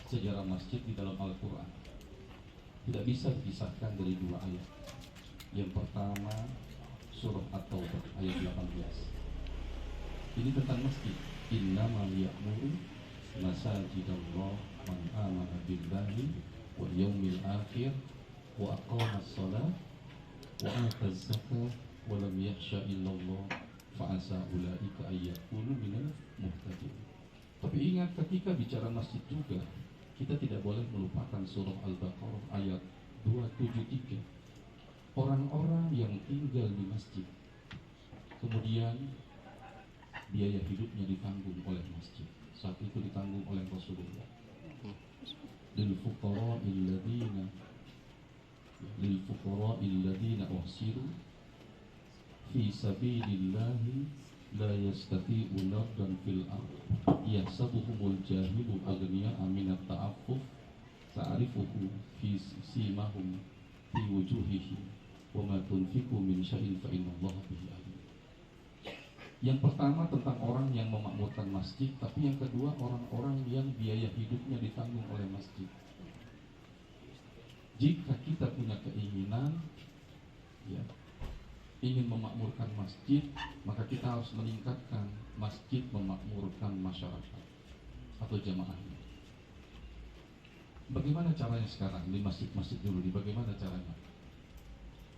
sejarah masjid di dalam Al-Quran, tidak bisa dipisahkan dari dua ayat. Yang pertama surah At-Taubah ayat 18. Ini tentang masjid. Innama ya'muru masajidallah man amana billahi wal yawmil akhir wa aqamas shalah wa ataz zakah wa lam yakhsha illallah fa'asa ulaika ayyakunu minal muhtadin. Tapi ingat, ketika bicara masjid juga kita tidak boleh melupakan surah Al-Baqarah ayat 273. Orang-orang yang tinggal di masjid, kemudian biaya hidupnya ditanggung oleh masjid. Saat itu ditanggung oleh Rasulullah. Lil fuqara'il ladzina uhsiru fi sabilillahi la yastati'una dan fil ardh yahsabuhumul jahilu aghniya'a minat ta'affuf ta'rifuhu fi simahum fi wujuhihim wa ma tunfiqu min syai'in fa innallaha bihi alim. Yang pertama tentang orang yang memakmurkan masjid, tapi yang kedua orang-orang yang biaya hidupnya ditanggung oleh masjid. Jika kita punya keinginan ingin memakmurkan masjid, maka kita harus meningkatkan masjid memakmurkan masyarakat atau jamaahnya. Bagaimana caranya sekarang di masjid-masjid dulu? Bagaimana caranya?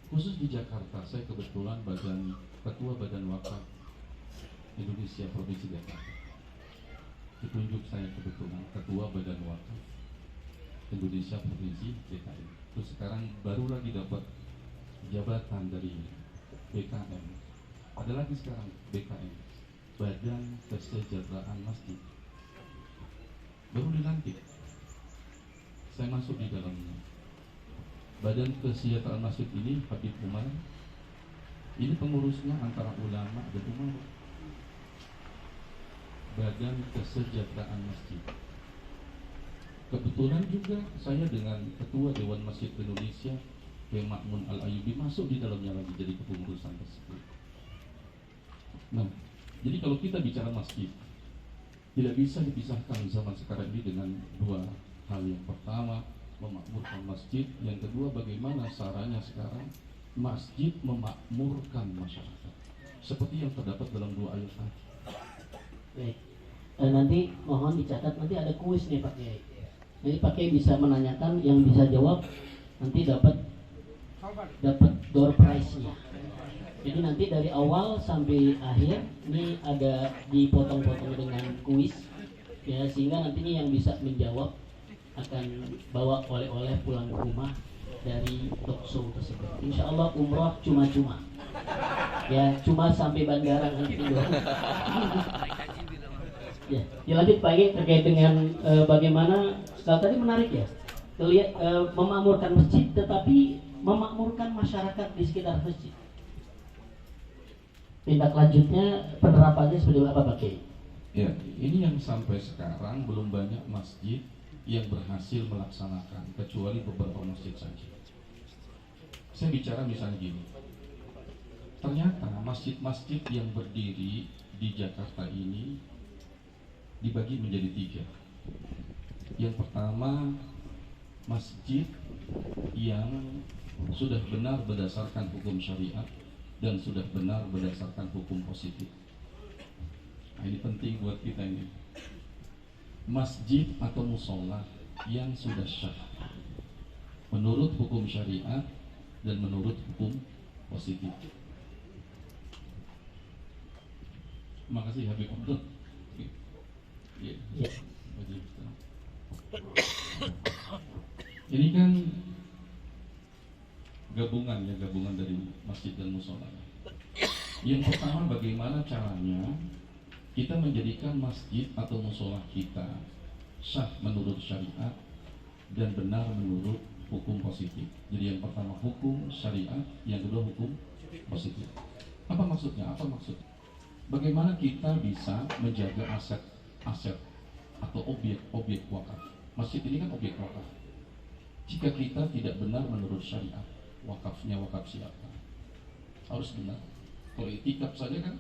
Khusus di Jakarta, saya kebetulan ketua Badan Wakaf Indonesia Provinsi Jakarta. Ditunjuk saya kebetulan ketua Badan Wakaf Indonesia Provinsi DKI. Terus sekarang baru lagi dapat jabatan dari BKM. Ada lagi sekarang BKM, Badan Kesejahteraan Masjid. Baru dilantik. Saya masuk di dalamnya. Badan Kesejahteraan Masjid ini Habib Umar. Ini pengurusnya antara ulama dan umar. Badan Kesejahteraan Masjid. Kebetulan juga saya dengan Ketua Dewan Masjid Indonesia Kiai Ma'mun Al-Ayyubi masuk di dalamnya lagi jadi kepengurusan tersebut. Nah, jadi kalau kita bicara masjid, tidak bisa dipisahkan zaman sekarang ini dengan dua hal. Yang pertama, memakmurkan masjid. Yang kedua, bagaimana caranya sekarang masjid memakmurkan masyarakat, seperti yang terdapat dalam dua ayat tadi. Baik, nanti mohon dicatat, nanti ada kuis nih Pak Kiai. Jadi Pak Kiai bisa menanyakan, yang bisa jawab nanti dapat door prize-nya. Jadi nanti dari awal sampai akhir ini ada dipotong-potong dengan kuis ya, sehingga nantinya yang bisa menjawab akan bawa oleh-oleh pulang ke rumah dari talkshow tersebut. Insya Allah umroh cuma-cuma ya, cuma sampai bandara nanti doang. Ya, dilanjut Pak terkait dengan bagaimana tadi menarik ya, terlihat memakmurkan masjid tetapi memakmurkan masyarakat di sekitar masjid. Tindak lanjutnya penerapannya seperti apa Pak Kiai? Ya, ini yang sampai sekarang belum banyak masjid yang berhasil melaksanakan, kecuali beberapa masjid saja. Saya bicara misalnya gini, ternyata masjid-masjid yang berdiri di Jakarta ini dibagi menjadi tiga. Yang pertama, masjid yang sudah benar berdasarkan hukum syariat dan sudah benar berdasarkan hukum positif. Nah, ini penting buat kita ini. Masjid atau musola yang sudah syah menurut hukum syariat dan menurut hukum positif. Terima kasih Habib Abdul. Ya. Ini kan gabungan dari masjid dan musola. Yang pertama, bagaimana caranya kita menjadikan masjid atau musola kita sah menurut syariat dan benar menurut hukum positif. Jadi yang pertama hukum syariat, yang kedua hukum positif. Apa maksudnya? Bagaimana kita bisa menjaga aset atau objek wakaf? Masjid ini kan objek wakaf. Jika kita tidak benar menurut syariat, wakafnya wakaf siapa? Harus benar. Kalau itikaf saja kan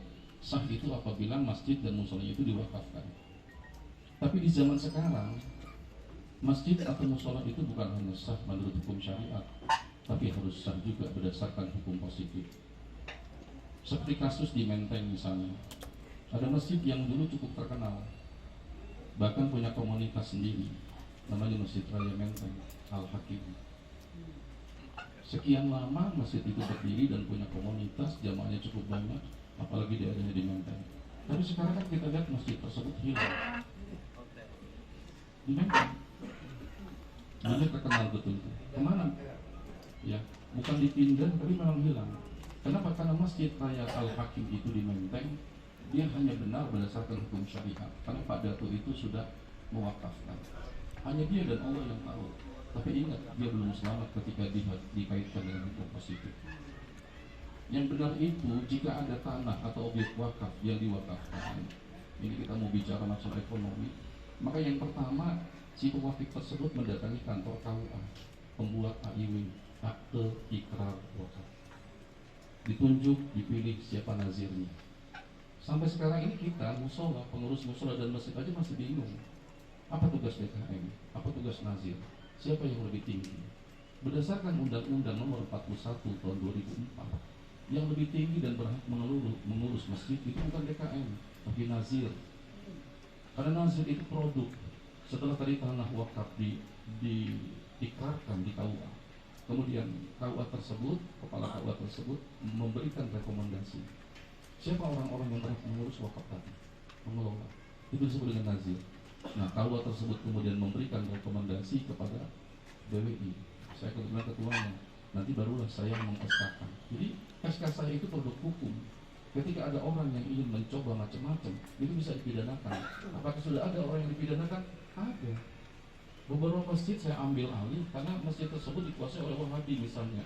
Sah itu apabila masjid dan musolanya itu diwakafkan. Tapi di zaman sekarang, masjid atau musola itu bukan hanya sah menurut hukum syariat, tapi harus sah juga berdasarkan hukum positif. Seperti kasus di Menteng misalnya, ada masjid yang dulu cukup terkenal, bahkan punya komunitas sendiri, namanya Masjid Raya Menteng Al-Hakim. Sekian lama masjid itu berdiri dan punya komunitas, jamaahnya cukup banyak, apalagi daerahnya di Menteng. Tapi sekarang kan kita lihat masjid tersebut hilang di Menteng. Dulu terkenal betul, kemana? Ya, bukan dipindah, tapi memang hilang. Kenapa? Karena Masjid Raya Al-Hakim itu di Menteng, dia hanya benar berdasarkan hukum syariat. Karena Pak Dato itu sudah mewakafkan. Hanya dia dan Allah yang tahu. Tapi ingat, dia belum selamat ketika dikaitkan dengan hukum positif. Yang benar itu, jika ada tanah atau objek wakaf yang diwakafkan, ini kita mau bicara masalah ekonomi, maka yang pertama, si pewakif tersebut mendatangi kantor KUA, pembuat AIW, akte ikrar wakaf. Ditunjuk, dipilih siapa nazirnya. Sampai sekarang ini kita, musola, pengurus musola dan masjid aja masih bingung. Apa tugas DKM? Apa tugas nazir? Siapa yang lebih tinggi? Berdasarkan Undang-Undang Nomor 41 Tahun 2004, yang lebih tinggi dan berhak mengurus masjid itu bukan DKM, tapi nazir. Karena nazir itu produk. Setelah tadi tanah wakaf diikrarkan di KUA, kemudian KUA tersebut, kepala KUA tersebut memberikan rekomendasi. Siapa orang-orang yang berhak mengurus wakaf tadi, mengelola, itu disebut dengan nazir. Nah, KUA tersebut kemudian memberikan rekomendasi kepada BWI. Saya kebetulan ketuanya. Nanti barulah saya meng-SK-kan. Jadi SK saya itu produk hukum. Ketika ada orang yang ingin mencoba macam-macam, itu bisa dipidanakan. Apakah sudah ada orang yang dipidanakan? Ada. Beberapa masjid saya ambil alih karena masjid tersebut dikuasai oleh Wahabi misalnya.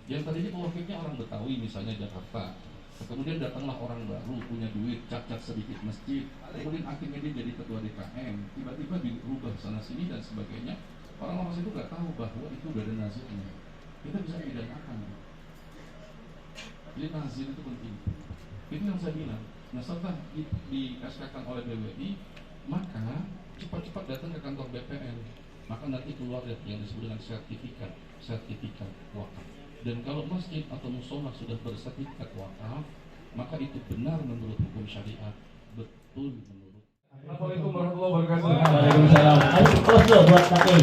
Yang tadinya pewakilnya orang Betawi misalnya Jakarta. Kemudian datanglah orang baru punya duit, cacat sedikit masjid. Kemudian akhirnya dia jadi ketua DKM. Tiba-tiba dirubah sana sini dan sebagainya. Orang-orang itu nggak tahu bahwa itu udah ada nazirnya. Kita bisa pidanakan. Jadi nazir itu penting. Itu yang saya bilang. Nah, setelah dikasihkan oleh BWI, maka cepat-cepat datang ke kantor BPN. Maka nanti keluar yang disebut dengan sertifikat wakaf. Dan kalau masjid atau musola sudah bersertifikat wakaf, maka itu benar menurut hukum syariat, betul menurut. Assalamualaikum warahmatullahi wabarakatuh. Waalaikumsalam. Ayo close dulu buat kaki.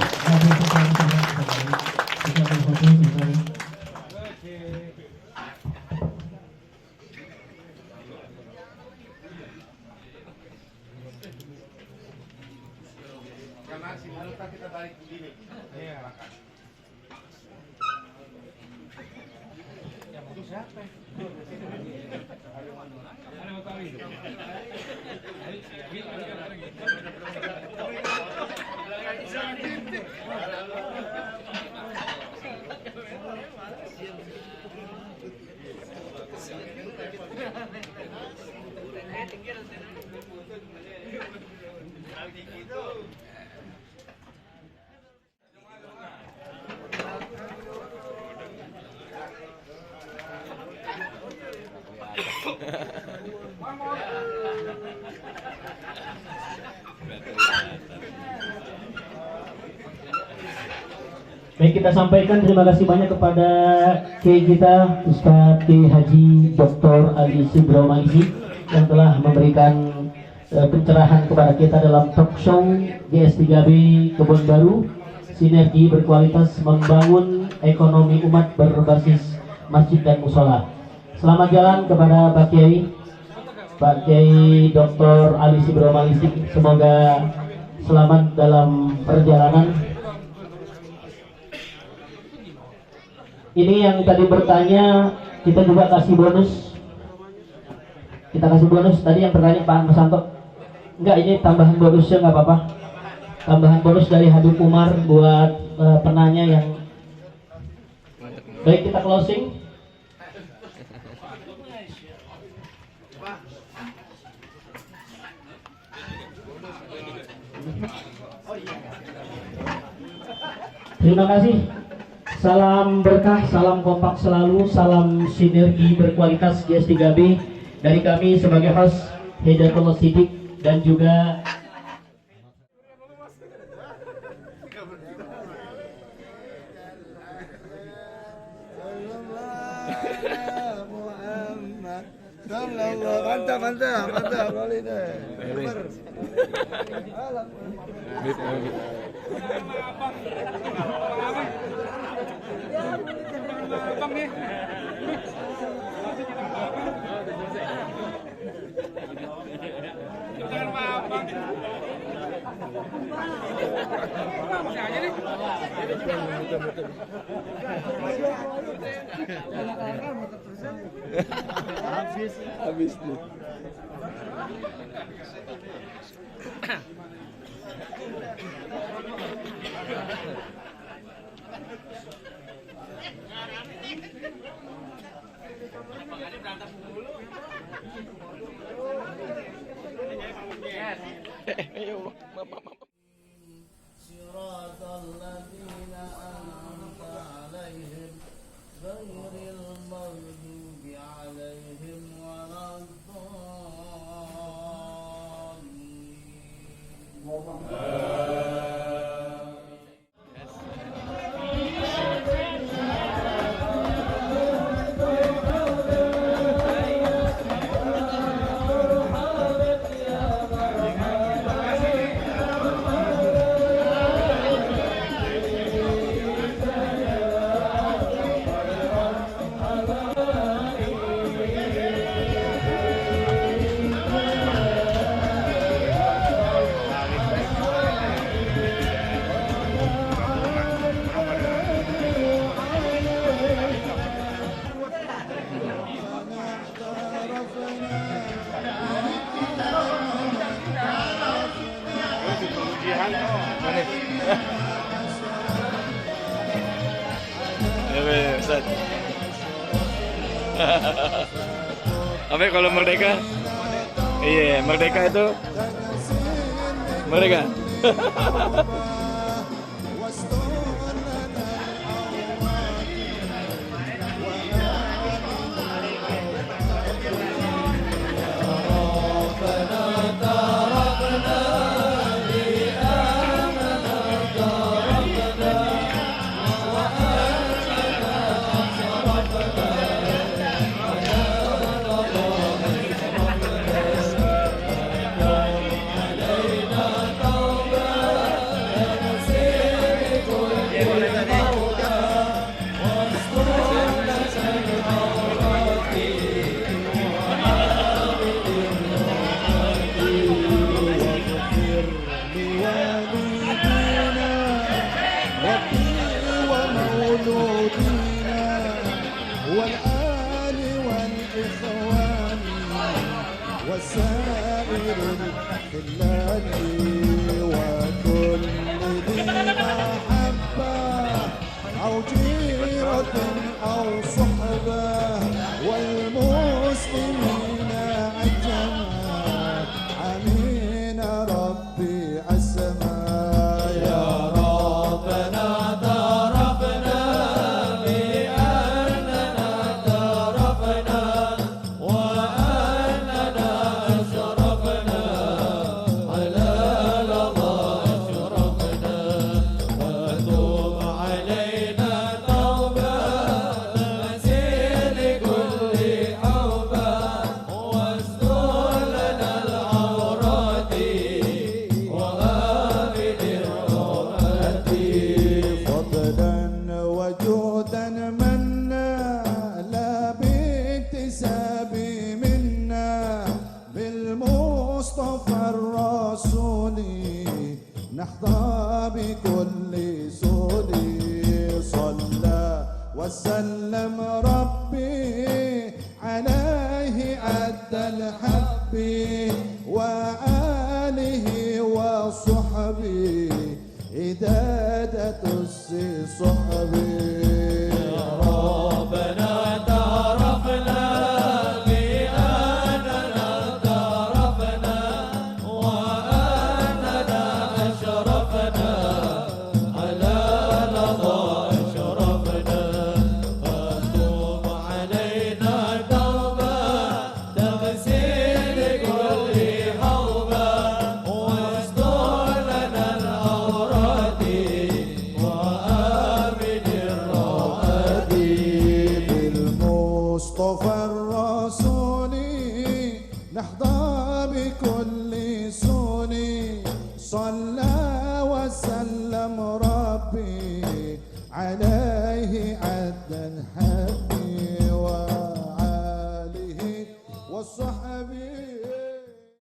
Karena si Haruta kita balik begini. Iya, makan. Yang itu siapa? Ada Betawi. Baik, kita sampaikan terima kasih banyak kepada Kiai kita Ustadz Kiai Haji Dr. Ali Subromaisi yang telah memberikan pencerahan kepada kita dalam talk show GS3B Kebon Baru, sinergi berkualitas membangun ekonomi umat berbasis masjid dan musola. Selamat jalan kepada Pak Kiai Dr. Ali Subromaisi, semoga selamat dalam perjalanan. Ini yang tadi bertanya, kita juga kasih bonus. Kita kasih bonus. Tadi yang bertanya Pak Masanto. Enggak, ini tambahan bonusnya nggak apa-apa. Tambahan bonus dari Habib Umar buat penanya yang. Baik, kita closing. Terima kasih. Salam berkah, salam kompak selalu, salam sinergi berkualitas GS3B. Dari kami sebagai host Hidayatullah Siddiq dan juga mantap boleh deh. Habis tuh. Apa kalau merdeka? Iya, merdeka itu merdeka. وسلم ربي عليه عدا حبي وعاله وصحبه